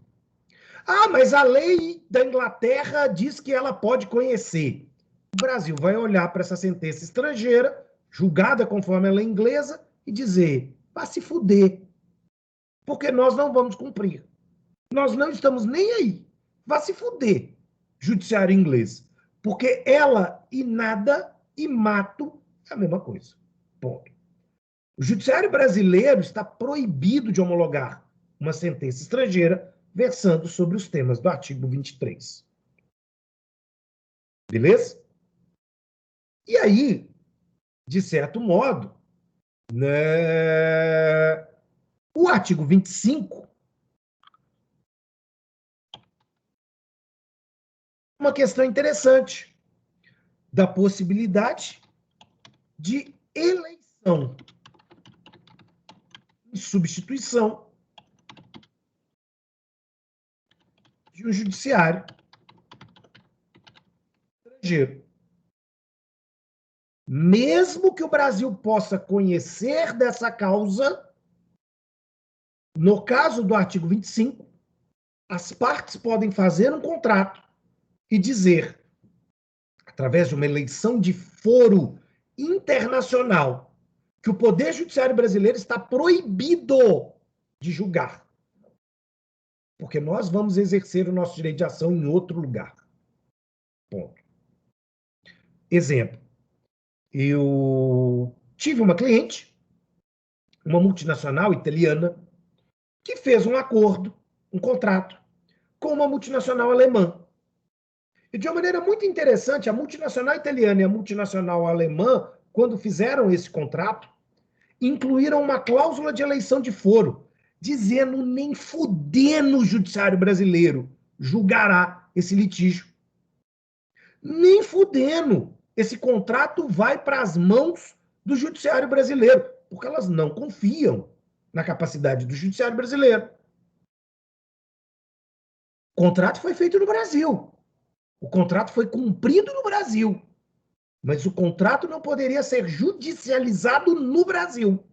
Ah, mas a lei da Inglaterra diz que ela pode conhecer. O Brasil vai olhar para essa sentença estrangeira, julgada conforme a lei inglesa, e dizer, vá se fuder, porque nós não vamos cumprir. Nós não estamos nem aí. Vá se fuder, judiciário inglês. Porque ela e nada e mato é a mesma coisa. Ponto. O judiciário brasileiro está proibido de homologar uma sentença estrangeira versando sobre os temas do artigo 23. Beleza? E aí, de certo modo, né, o artigo 25 uma questão interessante da possibilidade de eleição e substituição de um judiciário estrangeiro. Mesmo que o Brasil possa conhecer dessa causa, no caso do artigo 25, as partes podem fazer um contrato e dizer, através de uma eleição de foro internacional, que o Poder Judiciário brasileiro está proibido de julgar. Porque nós vamos exercer o nosso direito de ação em outro lugar. Ponto. Exemplo. Eu tive uma cliente, uma multinacional italiana, que fez um acordo, um contrato, com uma multinacional alemã. E de uma maneira muito interessante, a multinacional italiana e a multinacional alemã, quando fizeram esse contrato, incluíram uma cláusula de eleição de foro, dizendo nem fudendo o judiciário brasileiro julgará esse litígio. Nem fudendo. Esse contrato vai para as mãos do judiciário brasileiro, porque elas não confiam na capacidade do judiciário brasileiro. O contrato foi feito no Brasil. O contrato foi cumprido no Brasil. Mas o contrato não poderia ser judicializado no Brasil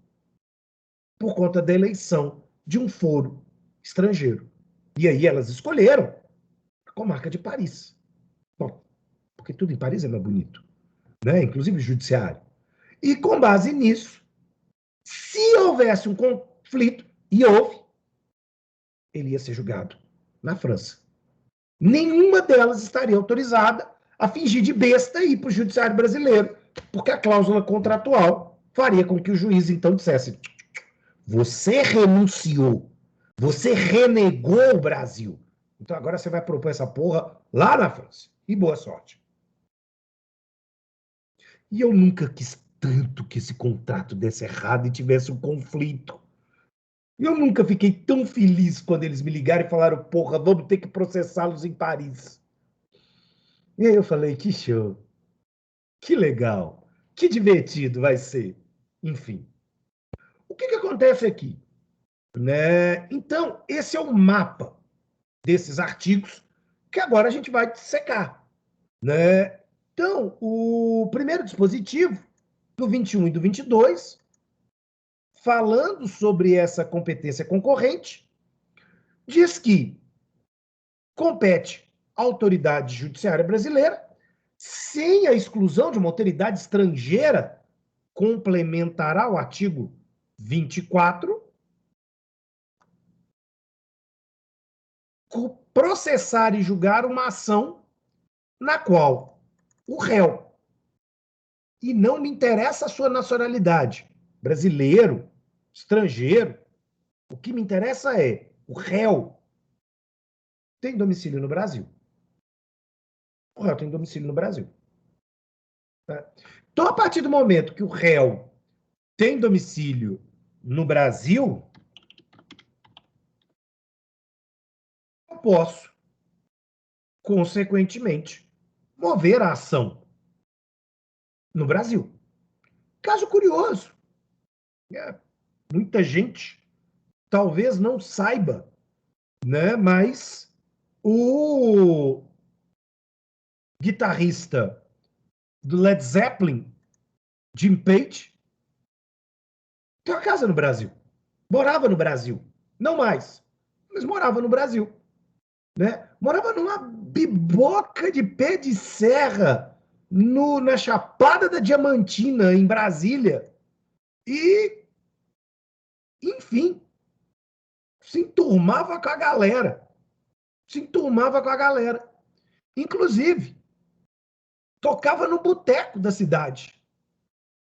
por conta da eleição de um foro estrangeiro. E aí elas escolheram a comarca de Paris. Bom, porque tudo em Paris é mais bonito, né? Inclusive o judiciário. E com base nisso, se houvesse um conflito, e houve, ele ia ser julgado na França. Nenhuma delas estaria autorizada a fingir de besta e ir para o judiciário brasileiro, porque a cláusula contratual faria com que o juiz então dissesse: você renunciou, você renegou o Brasil, então agora você vai propor essa porra lá na França. E boa sorte. E eu nunca quis tanto que esse contrato desse errado e tivesse um conflito. Eu nunca fiquei tão feliz quando eles me ligaram e falaram, porra, vamos ter que processá-los em Paris. E aí eu falei, que show, que legal, que divertido vai ser. Enfim. O que acontece aqui? Né? Então, esse é o mapa desses artigos que agora a gente vai dissecar. Né? Então, o primeiro dispositivo, do 21 e do 22, falando sobre essa competência concorrente, diz que compete à autoridade judiciária brasileira, sem a exclusão de uma autoridade estrangeira complementará o artigo 24, processar e julgar uma ação na qual o réu, e não me interessa a sua nacionalidade, brasileiro, estrangeiro, o que me interessa é o réu tem domicílio no Brasil. O réu tem domicílio no Brasil. Tá? Então, a partir do momento que o réu tem domicílio no Brasil, eu posso, consequentemente, mover a ação no Brasil. Caso curioso, muita gente talvez não saiba, né? Mas o guitarrista do Led Zeppelin, Jim Page, tem uma casa no Brasil. Morava no Brasil. Não mais, mas morava no Brasil. Né? Morava numa biboca de pé de serra na Chapada da Diamantina, em Brasília. E, enfim, se enturmava com a galera. Inclusive, tocava no boteco da cidade.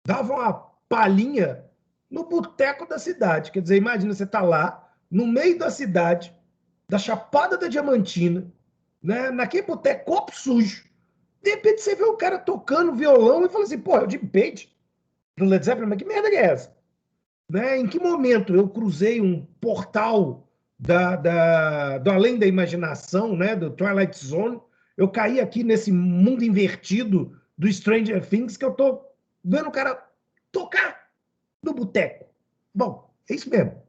Dava uma palhinha no boteco da cidade. Quer dizer, imagina, você tá lá, no meio da cidade, da Chapada da Diamantina, né, naquele boteco, copo sujo. De repente você vê o cara tocando violão e fala assim, pô, é o Jim Page do Led Zeppelin, mas que merda é essa? Né? Em que momento eu cruzei um portal do além da imaginação, né, do Twilight Zone, eu caí aqui nesse mundo invertido do Stranger Things que eu tô vendo o cara tocar no boteco. Bom, é isso mesmo.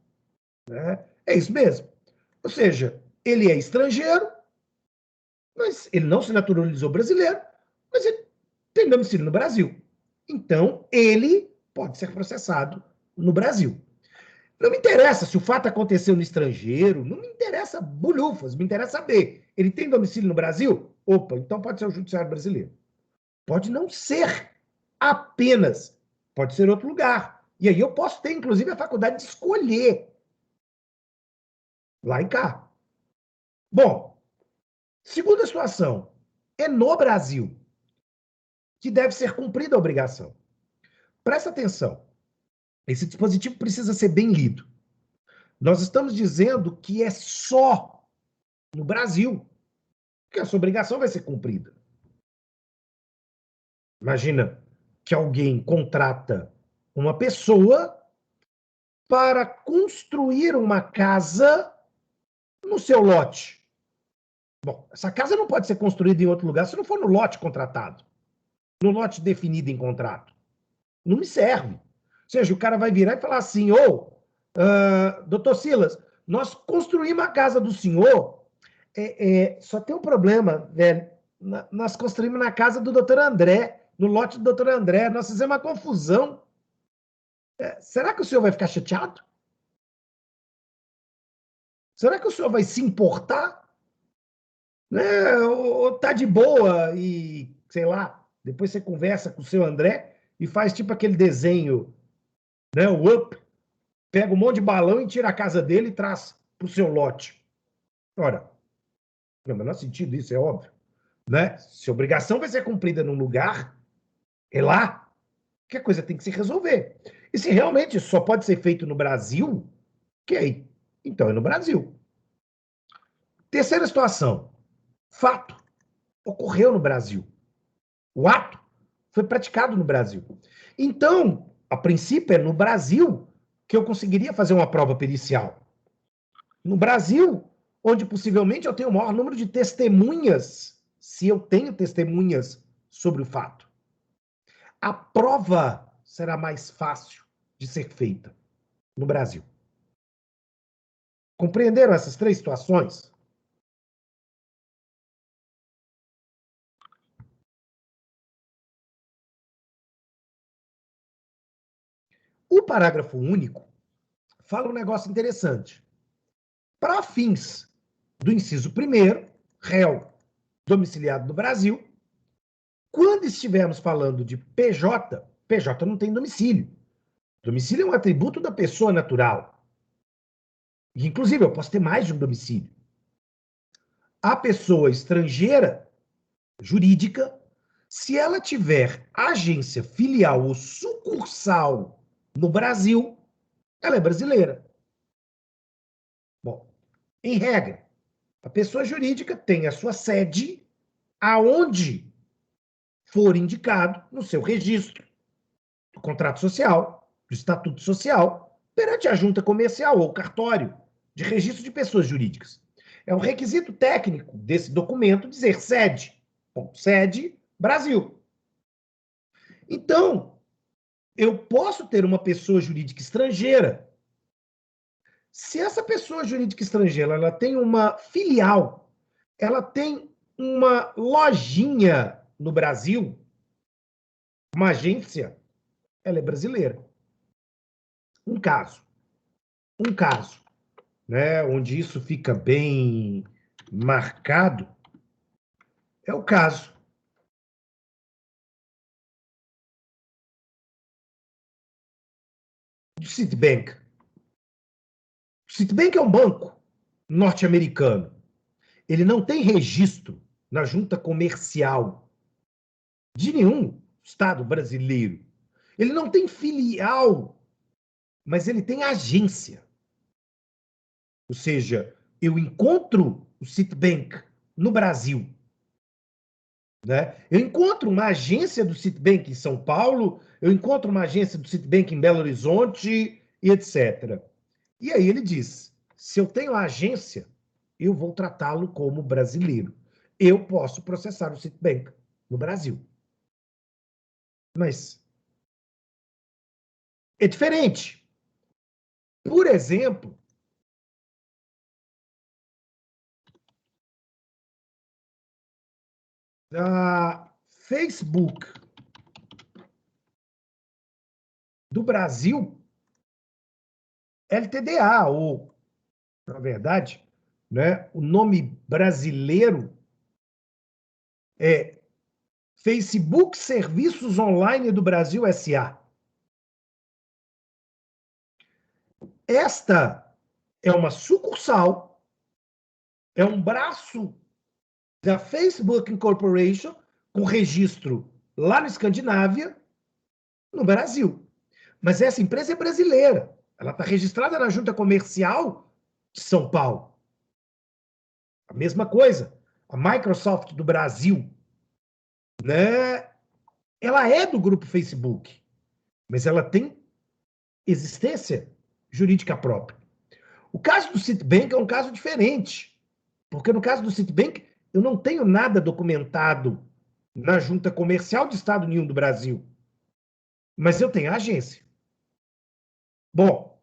Né? É isso mesmo. Ou seja, ele é estrangeiro, mas ele não se naturalizou brasileiro, mas ele tem domicílio no Brasil. Então, ele pode ser processado no Brasil. Não me interessa se o fato aconteceu no estrangeiro, não me interessa bulhufas, me interessa saber. Ele tem domicílio no Brasil? Opa, então pode ser o judiciário brasileiro. Pode não ser apenas, pode ser outro lugar. E aí eu posso ter, inclusive, a faculdade de escolher lá e cá. Bom, segunda situação, é no Brasil que deve ser cumprida a obrigação. Presta atenção, esse dispositivo precisa ser bem lido. Nós estamos dizendo que é só no Brasil que essa obrigação vai ser cumprida. Imagina que alguém contrata uma pessoa para construir uma casa no seu lote. Bom, essa casa não pode ser construída em outro lugar se não for no lote contratado, no lote definido em contrato. Não me serve. Ou seja, o cara vai virar e falar assim, doutor Silas, nós construímos a casa do senhor, só tem um problema, velho. Nós construímos na casa do doutor André, no lote do doutor André, nós fizemos uma confusão. Será que o senhor vai ficar chateado? Será que o senhor vai se importar? Né? Ou tá de boa e, sei lá, depois você conversa com o seu André e faz tipo aquele desenho, né, o Up, pega um monte de balão e tira a casa dele e traz para o seu lote. Ora, não, menor sentido isso, é óbvio. Né? Se a obrigação vai ser cumprida num lugar, é lá que a coisa tem que se resolver. E se realmente só pode ser feito no Brasil, ok, então é no Brasil. Terceira situação, fato, ocorreu no Brasil. O ato foi praticado no Brasil. Então, a princípio, é no Brasil que eu conseguiria fazer uma prova pericial. No Brasil, onde possivelmente eu tenho o maior número de testemunhas, se eu tenho testemunhas sobre o fato. A prova será mais fácil de ser feita no Brasil. Compreenderam essas três situações? O parágrafo único fala um negócio interessante. Para fins do inciso 1º, réu domiciliado no Brasil, quando estivermos falando de PJ, PJ não tem domicílio. Domicílio é um atributo da pessoa natural. E, inclusive, eu posso ter mais de um domicílio. A pessoa estrangeira, jurídica, se ela tiver agência filial ou sucursal no Brasil, ela é brasileira. Bom, em regra, a pessoa jurídica tem a sua sede aonde for indicado no seu registro do contrato social, do estatuto social, perante a junta comercial ou cartório de registro de pessoas jurídicas. É um requisito técnico desse documento dizer sede. Bom, sede, Brasil. Então, eu posso ter uma pessoa jurídica estrangeira. Se essa pessoa jurídica estrangeira ela tem uma filial, ela tem uma lojinha no Brasil, uma agência, ela é brasileira. Um caso, né, onde isso fica bem marcado, é o caso do Citibank. O Citibank é um banco norte-americano. Ele não tem registro na junta comercial de nenhum estado brasileiro. Ele não tem filial, mas ele tem agência. Ou seja, eu encontro o Citibank no Brasil. Né? Eu encontro uma agência do Citibank em São Paulo, eu encontro uma agência do Citibank em Belo Horizonte, e etc. E aí ele diz, se eu tenho a agência, eu vou tratá-lo como brasileiro. Eu posso processar o Citibank no Brasil. Mas é diferente. Por exemplo, a Facebook do Brasil, LTDA, ou, na verdade, né, o nome brasileiro é Facebook Serviços Online do Brasil S.A. Esta é uma sucursal, é um braço da Facebook Incorporation, com registro lá na Escandinávia, no Brasil. Mas essa empresa é brasileira. Ela está registrada na Junta Comercial de São Paulo. A mesma coisa. A Microsoft do Brasil, né? Ela é do grupo Facebook, mas ela tem existência jurídica própria. O caso do Citibank é um caso diferente, porque no caso do Citibank eu não tenho nada documentado na Junta Comercial de Estado nenhum do Brasil, mas eu tenho a agência. Bom,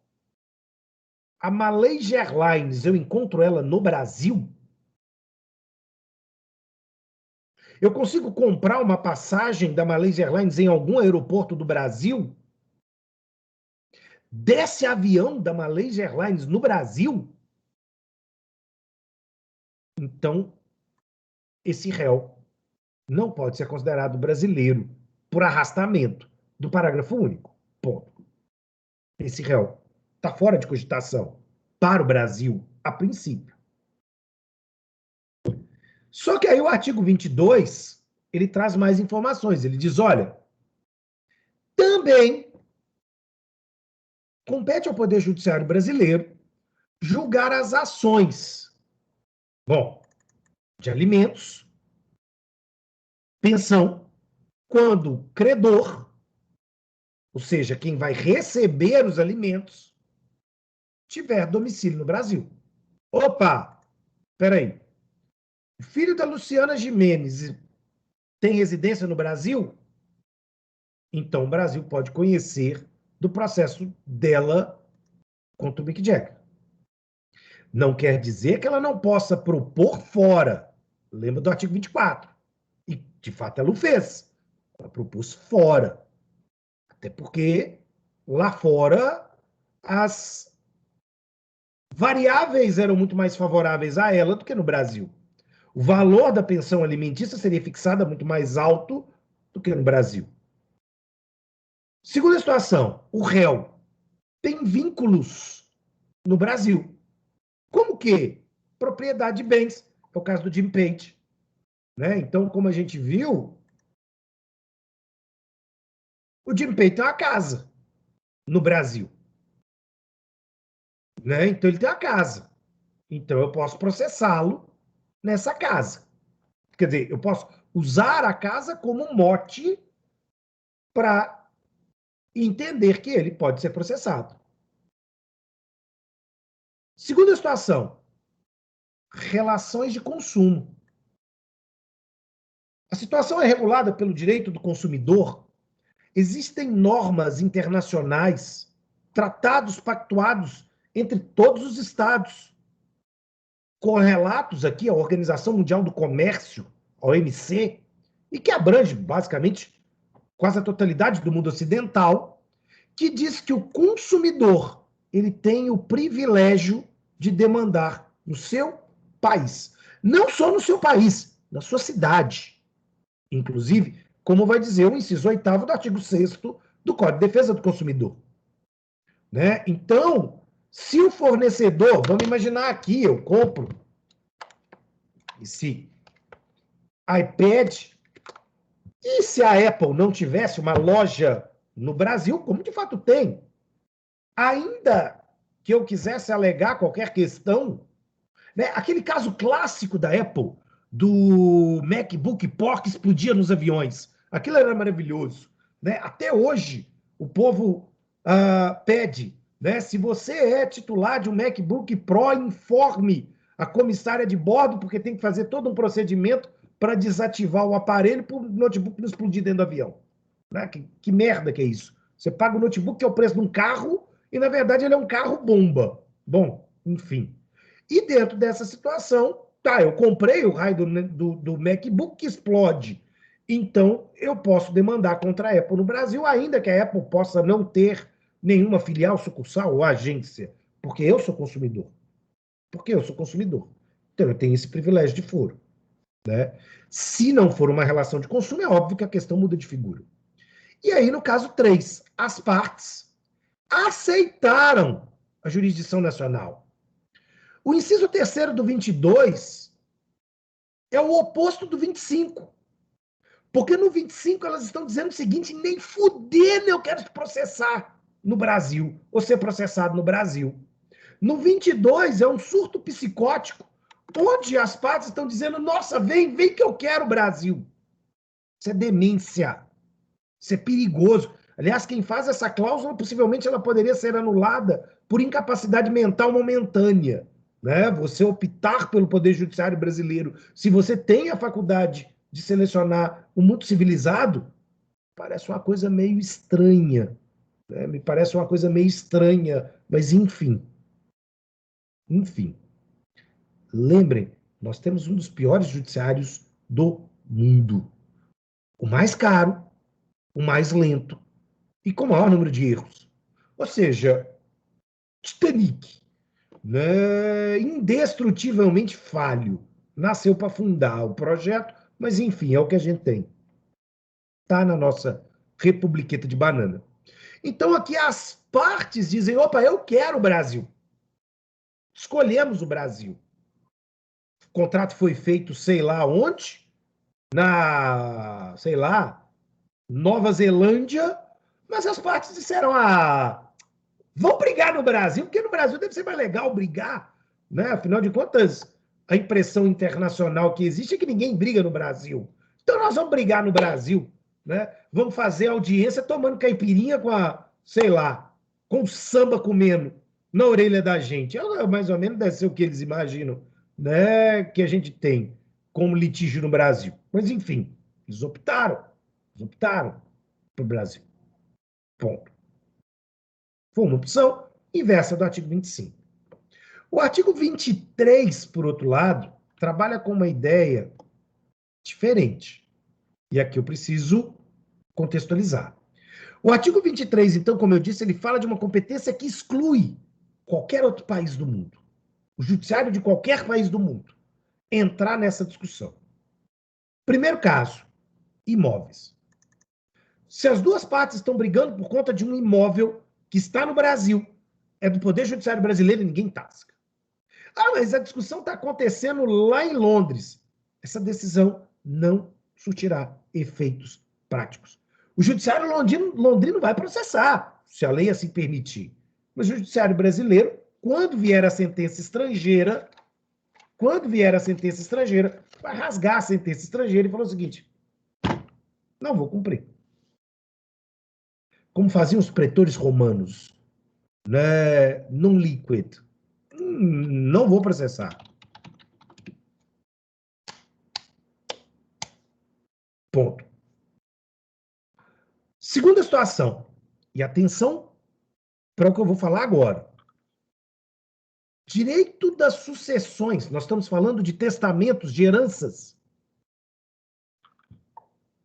a Malaysia Airlines, eu encontro ela no Brasil? Eu consigo comprar uma passagem da Malaysia Airlines em algum aeroporto do Brasil? Desce avião da Malaysia Airlines no Brasil? Então, esse réu não pode ser considerado brasileiro por arrastamento do parágrafo único. Ponto. Esse réu está fora de cogitação para o Brasil, a princípio. Só que aí o artigo 22, ele traz mais informações. Ele diz, olha, também compete ao Poder Judiciário brasileiro julgar as ações, bom, de alimentos, pensão, quando o credor, ou seja, quem vai receber os alimentos, tiver domicílio no Brasil. Opa, peraí. O filho da Luciana Gimenez tem residência no Brasil? Então o Brasil pode conhecer do processo dela contra o Mick Jagger. Não quer dizer que ela não possa propor fora. Lembra do artigo 24. E, de fato, ela o fez. Ela propôs fora. Até porque, lá fora, as variáveis eram muito mais favoráveis a ela do que no Brasil. O valor da pensão alimentícia seria fixado muito mais alto do que no Brasil. Segunda situação, o réu tem vínculos no Brasil. Como que? Propriedade de bens. É o caso do Jim Page. Né? Então, como a gente viu, o Jim Page tem uma casa no Brasil. Né? Então, ele tem uma casa. Então, eu posso processá-lo nessa casa. Quer dizer, eu posso usar a casa como mote para entender que ele pode ser processado. Segunda situação, relações de consumo. A situação é regulada pelo direito do consumidor. Existem normas internacionais, tratados pactuados entre todos os estados, correlatos aqui à Organização Mundial do Comércio, a OMC, e que abrange basicamente quase a totalidade do mundo ocidental, que diz que o consumidor ele tem o privilégio de demandar no seu país. Não só no seu país, na sua cidade. Inclusive, como vai dizer o inciso 8º do artigo 6º do Código de Defesa do Consumidor. Né? Então, se o fornecedor, vamos imaginar aqui, eu compro esse iPad, e se a Apple não tivesse uma loja no Brasil, como de fato tem, ainda que eu quisesse alegar qualquer questão, né, aquele caso clássico da Apple, do MacBook Pro que explodia nos aviões, aquilo era maravilhoso. Né? Até hoje, o povo pede, né, se você é titular de um MacBook Pro, informe a comissária de bordo, porque tem que fazer todo um procedimento para desativar o aparelho para o notebook não explodir dentro do avião. Né? Que merda que é isso? Você paga o notebook, que é o preço de um carro, e, na verdade, ele é um carro-bomba. Bom, enfim. E dentro dessa situação, tá, eu comprei o raio do MacBook que explode. Então, eu posso demandar contra a Apple no Brasil, ainda que a Apple possa não ter nenhuma filial, sucursal ou agência, porque eu sou consumidor. Porque eu sou consumidor. Então, eu tenho esse privilégio de foro. Né? Se não for uma relação de consumo, é óbvio que a questão muda de figura. E aí, no caso 3, as partes aceitaram a jurisdição nacional. O inciso 3º do 22 é o oposto do 25. Porque no 25 elas estão dizendo o seguinte, nem fudendo eu quero te processar no Brasil, ou ser processado no Brasil. No 22 é um surto psicótico, onde as partes estão dizendo, nossa, vem que eu quero o Brasil. Isso é demência. Isso é perigoso. Aliás, quem faz essa cláusula, possivelmente ela poderia ser anulada por incapacidade mental momentânea. Né? Você optar pelo Poder Judiciário brasileiro, se você tem a faculdade de selecionar o mundo civilizado, parece uma coisa meio estranha. Né? Me parece uma coisa meio estranha, mas enfim. Enfim. Lembrem, nós temos um dos piores judiciários do mundo. O mais caro, o mais lento e com o maior número de erros. Ou seja, Titanic, né, indestrutivelmente falho. Nasceu para fundar o projeto, mas enfim, é o que a gente tem. Está na nossa republiqueta de banana. Então aqui as partes dizem, opa, eu quero o Brasil. Escolhemos o Brasil. O contrato foi feito sei lá onde, na, sei lá, Nova Zelândia, mas as partes disseram, vão brigar no Brasil, porque no Brasil deve ser mais legal brigar, né? Afinal de contas, a impressão internacional que existe é que ninguém briga no Brasil. Então nós vamos brigar no Brasil, né? Vamos fazer audiência tomando caipirinha com sei lá, com samba comendo na orelha da gente. Mais ou menos deve ser o que eles imaginam, né? Que a gente tem como litígio no Brasil. Mas enfim, eles optaram para o Brasil. Ponto. Foi uma opção inversa do artigo 25. O artigo 23, por outro lado, trabalha com uma ideia diferente. E aqui eu preciso contextualizar. O artigo 23, então, como eu disse, ele fala de uma competência que exclui qualquer outro país do mundo. O judiciário de qualquer país do mundo entrar nessa discussão. Primeiro caso, imóveis. se as duas partes estão brigando por conta de um imóvel que está no Brasil, é do Poder Judiciário brasileiro e ninguém tasca. Ah, mas a discussão está acontecendo lá em Londres. Essa decisão não surtirá efeitos práticos. O Judiciário londrino vai processar, se a lei assim permitir. Mas o Judiciário brasileiro, quando vier a sentença estrangeira, vai rasgar a sentença estrangeira e falar o seguinte: não vou cumprir. Como faziam os pretores romanos, né, non liquid. Não vou processar. Ponto. Segunda situação, e atenção para o que eu vou falar agora. Direito das sucessões, nós estamos falando de testamentos, de heranças.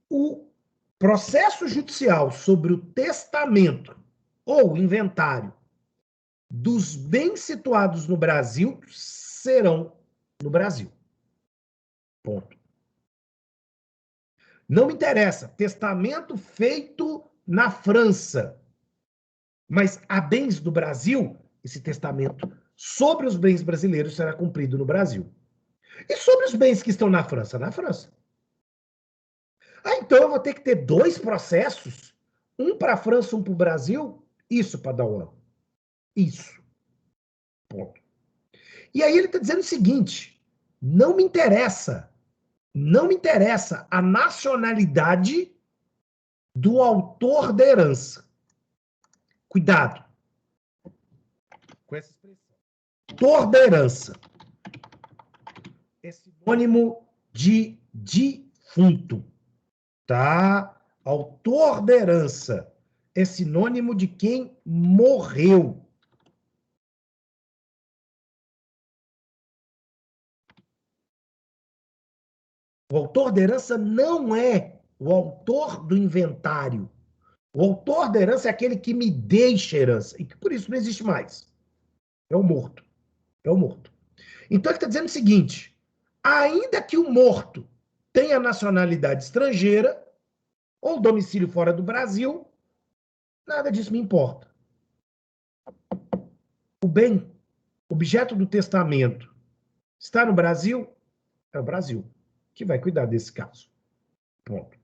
O processo judicial sobre o testamento ou inventário dos bens situados no Brasil serão no Brasil. Ponto. Não me interessa, testamento feito na França, mas há bens do Brasil, esse testamento sobre os bens brasileiros será cumprido no Brasil. E sobre os bens que estão na França? Na França. Ah, então eu vou ter que ter 2 processos, um para a França, um para o Brasil? Isso, Padawan. Isso. Ponto. E aí ele está dizendo o seguinte: não me interessa a nacionalidade do autor da herança. Cuidado com essa expressão. Autor da herança é sinônimo de defunto, tá? Autor da herança é sinônimo de quem morreu. O autor da herança não é o autor do inventário. O autor da herança é aquele que me deixa a herança, e que por isso não existe mais. É o morto. É o morto. Então ele está dizendo o seguinte: ainda que o morto tenha nacionalidade estrangeira ou domicílio fora do Brasil, nada disso me importa. O bem, objeto do testamento, está no Brasil? É o Brasil que vai cuidar desse caso. Ponto.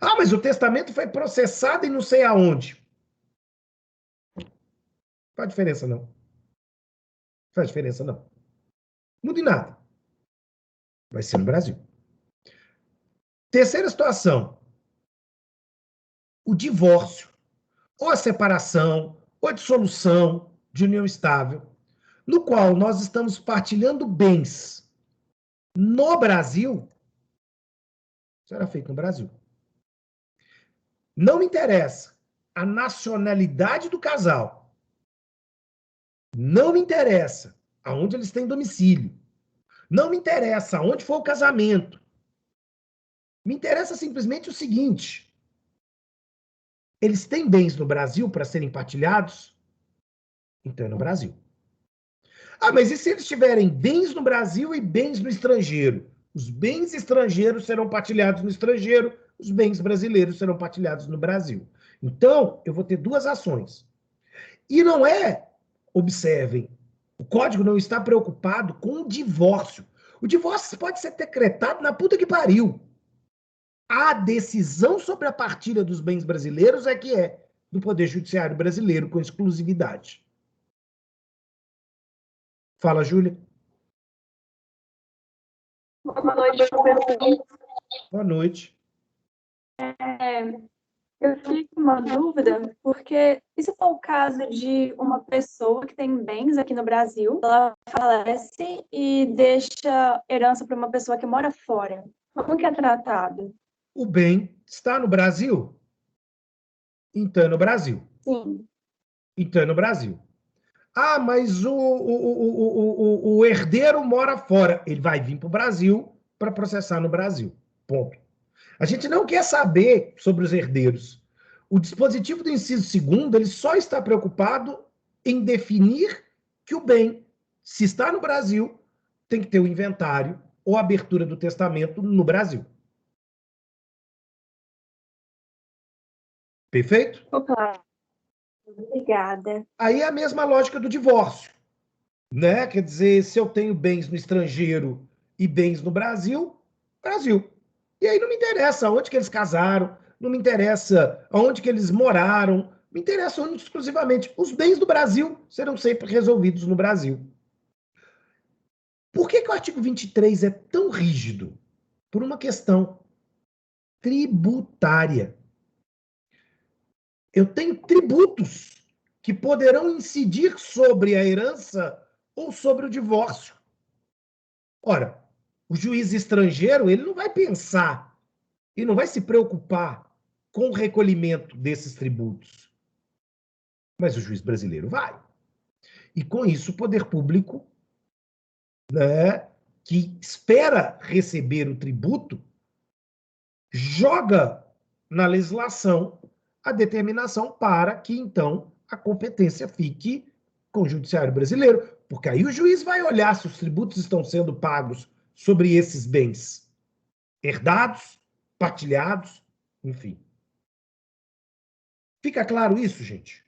Ah, mas o testamento foi processado em não sei aonde. Não faz diferença, não. Não faz diferença, não. Não muda em nada. Vai ser no Brasil. Terceira situação. O divórcio, ou a separação, ou a dissolução de união estável, no qual nós estamos partilhando bens no Brasil, será feito no Brasil. Não me interessa a nacionalidade do casal. Não me interessa aonde eles têm domicílio. Não me interessa aonde foi o casamento. Me interessa simplesmente o seguinte: eles têm bens no Brasil para serem partilhados? Então é no Brasil. Ah, mas e se eles tiverem bens no Brasil e bens no estrangeiro? Os bens estrangeiros serão partilhados no estrangeiro, os bens brasileiros serão partilhados no Brasil. Então, eu vou ter 2 ações. E não é, observem, o Código não está preocupado com o divórcio. O divórcio pode ser decretado na puta que pariu. A decisão sobre a partilha dos bens brasileiros é que é do Poder Judiciário brasileiro com exclusividade. Fala, Júlia. Boa noite, professor. Boa noite. Eu fiquei com uma dúvida, porque e se for o caso de uma pessoa que tem bens aqui no Brasil, ela falece e deixa herança para uma pessoa que mora fora? Como que é tratado? O bem está no Brasil? Então é no Brasil. Sim. Então é no Brasil. Ah, mas o herdeiro mora fora. Ele vai vir para o Brasil para processar no Brasil. Ponto. A gente não quer saber sobre os herdeiros. O dispositivo do inciso 2º, ele só está preocupado em definir que o bem, se está no Brasil, tem que ter o inventário ou a abertura do testamento no Brasil. Perfeito? Opa, obrigada. Aí é a mesma lógica do divórcio, né? Quer dizer, se eu tenho bens no estrangeiro e bens no Brasil, Brasil. E aí não me interessa onde que eles casaram, não me interessa onde que eles moraram, me interessa única e exclusivamente. Os bens do Brasil serão sempre resolvidos no Brasil. Por que que o artigo 23 é tão rígido? Por uma questão tributária. Eu tenho tributos que poderão incidir sobre a herança ou sobre o divórcio. Ora, o juiz estrangeiro, ele não vai pensar e não vai se preocupar com o recolhimento desses tributos. Mas o juiz brasileiro vai. E com isso o poder público, né, que espera receber o tributo, joga na legislação a determinação para que, então, a competência fique com o judiciário brasileiro, porque aí o juiz vai olhar se os tributos estão sendo pagos sobre esses bens herdados, partilhados, enfim. Fica claro isso, gente?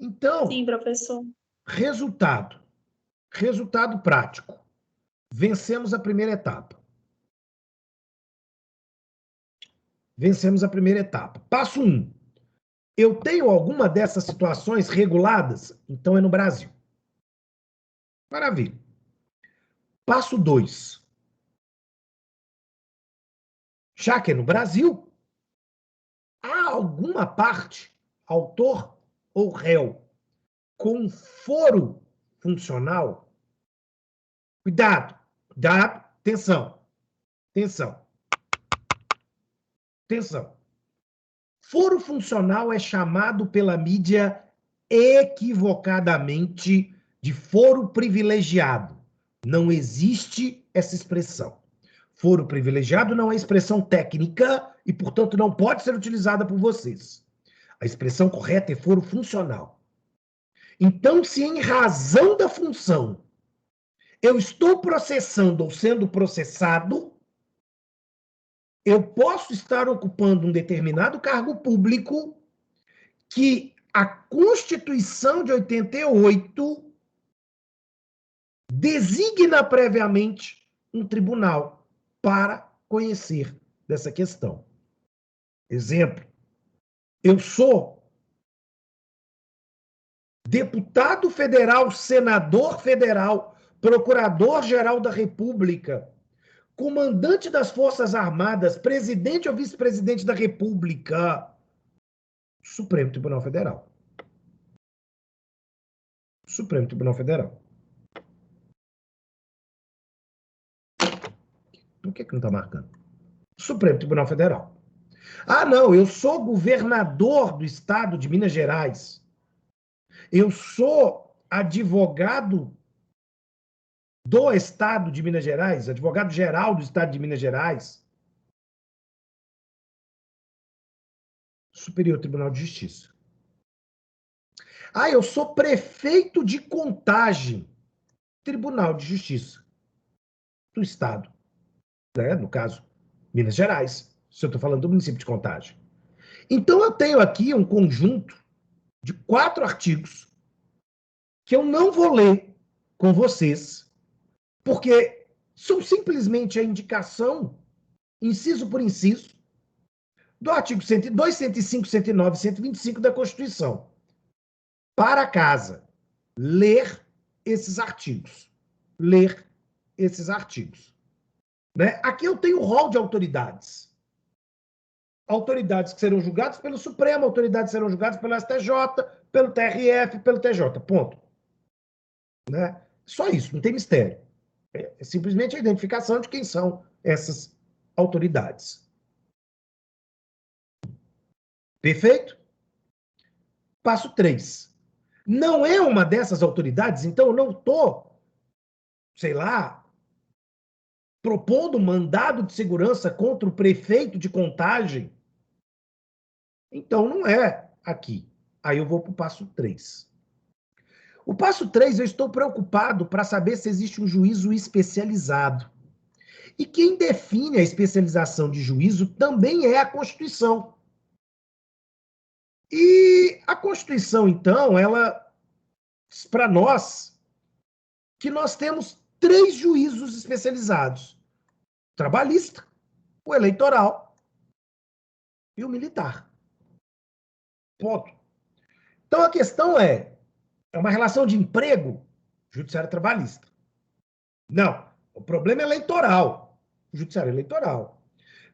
Então, Sim, professor. resultado prático. Vencemos a primeira etapa. Passo 1. Eu tenho alguma dessas situações reguladas? Então é no Brasil. Maravilha. Passo 2. Já que é no Brasil, há alguma parte, autor ou réu, com foro funcional? Cuidado, atenção. Foro funcional é chamado pela mídia equivocadamente de foro privilegiado. Não existe essa expressão. Foro privilegiado não é expressão técnica e, portanto, não pode ser utilizada por vocês. A expressão correta é foro funcional. Então, se em razão da função eu estou processando ou sendo processado, eu posso estar ocupando um determinado cargo público que a Constituição de 88 designa previamente um tribunal para conhecer dessa questão. Exemplo, eu sou deputado federal, senador federal, procurador-geral da República, comandante das Forças Armadas, presidente ou vice-presidente da República, Supremo Tribunal Federal. Supremo Tribunal Federal. Por que não está marcando? Supremo Tribunal Federal. Ah, não, eu sou governador do estado de Minas Gerais. Eu sou advogado do estado de Minas Gerais, advogado-geral do estado de Minas Gerais. Superior Tribunal de Justiça. Ah, eu sou prefeito de Contagem, Tribunal de Justiça do estado, né? No caso, Minas Gerais, se eu estou falando do município de Contagem. Então, eu tenho aqui um conjunto de 4 artigos que eu não vou ler com vocês, porque são simplesmente a indicação, inciso por inciso, do artigo 102, 105, 109 e 125 da Constituição. Para casa, ler esses artigos. Né? Aqui eu tenho um rol de autoridades. Autoridades que serão julgadas pelo Supremo, autoridades que serão julgadas pelo STJ, pelo TRF, pelo TJ. Ponto. Né? Só isso, não tem mistério. É simplesmente a identificação de quem são essas autoridades. Perfeito? Passo 3. Não é uma dessas autoridades, então eu não estou, sei lá, propondo mandado de segurança contra o prefeito de Contagem. Então não é aqui. Aí eu vou para o passo 3. O passo 3, eu estou preocupado para saber se existe um juízo especializado. E quem define a especialização de juízo também é a Constituição. E a Constituição, então, ela diz para nós que nós temos 3 juízos especializados: o trabalhista, o eleitoral e o militar. Ponto. Então a questão é uma relação de emprego, judiciário trabalhista. Não, o problema é eleitoral, judiciário eleitoral.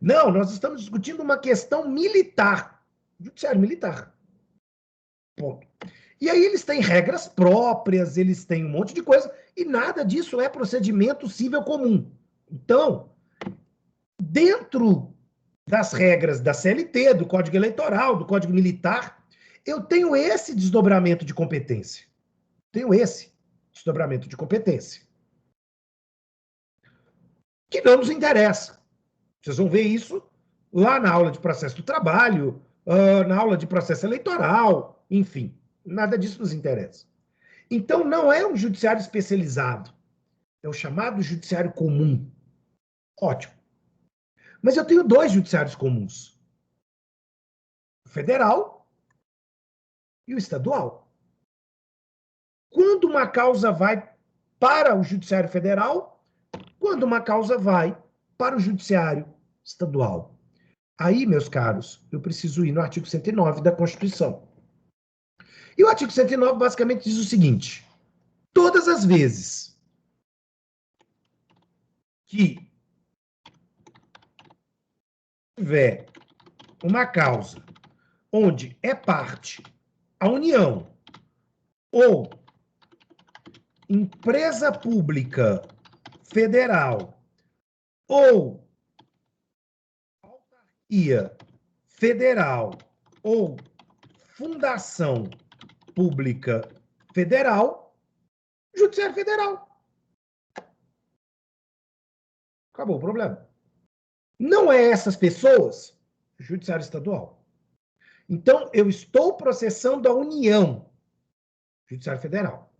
Não, nós estamos discutindo uma questão militar, judiciário militar. Ponto. E aí eles têm regras próprias, eles têm um monte de coisa, e nada disso é procedimento civil comum. Então, dentro das regras da CLT, do Código Eleitoral, do Código Militar, eu tenho esse desdobramento de competência. Tenho esse desdobramento de competência. Que não nos interessa. Vocês vão ver isso lá na aula de processo do trabalho, na aula de processo eleitoral, enfim. Nada disso nos interessa. Então, não é um judiciário especializado. É o chamado judiciário comum. Ótimo. Mas eu tenho 2 judiciários comuns: o federal e o estadual. Quando uma causa vai para o judiciário federal, quando uma causa vai para o judiciário estadual. Aí, meus caros, eu preciso ir no artigo 109 da Constituição. E o artigo 109 basicamente diz o seguinte: todas as vezes que tiver uma causa onde é parte a União ou empresa pública federal ou autarquia federal ou fundação pública federal, judiciário federal. Acabou o problema. Não é essas pessoas, judiciário estadual. Então, eu estou processando a União, judiciário federal.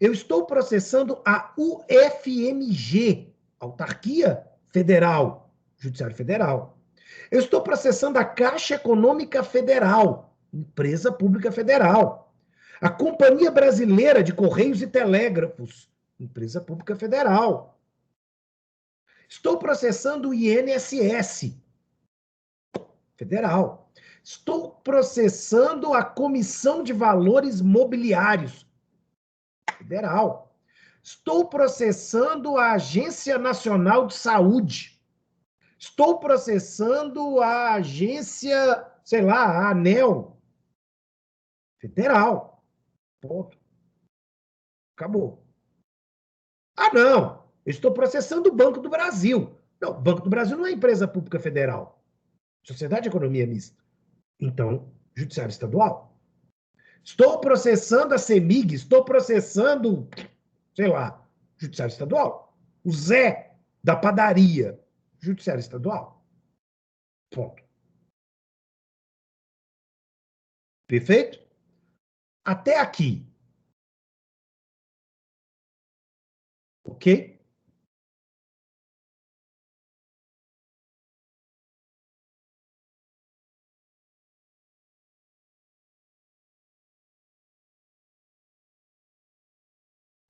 Eu estou processando a UFMG, autarquia federal, judiciário federal. Eu estou processando a Caixa Econômica Federal, empresa pública federal. A Companhia Brasileira de Correios e Telégrafos, empresa pública federal. Estou processando o INSS, federal. Estou processando a Comissão de Valores Mobiliários, federal. Estou processando a Agência Nacional de Saúde. Estou processando a agência, sei lá, a ANEEL, federal. Ponto. Acabou. Ah, não. Eu estou processando o Banco do Brasil. Não, o Banco do Brasil não é empresa pública federal. Sociedade de Economia Mista. Então, judiciário estadual. Estou processando a CEMIG, estou processando, sei lá, judiciário estadual. O Zé da padaria, judiciário estadual. Ponto. Perfeito? Até aqui. Ok?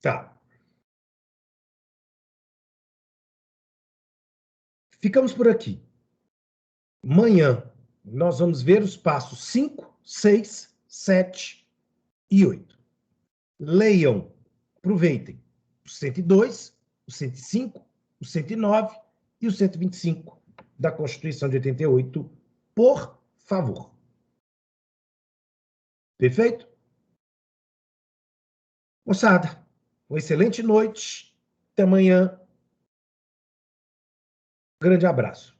Tá. Ficamos por aqui. Amanhã nós vamos ver os passos 5, 6, 7 e 8. Leiam, aproveitem o 102, o 105, o 109 e o 125 da Constituição de 88, por favor. Perfeito? Moçada, uma excelente noite. Até amanhã. Grande abraço.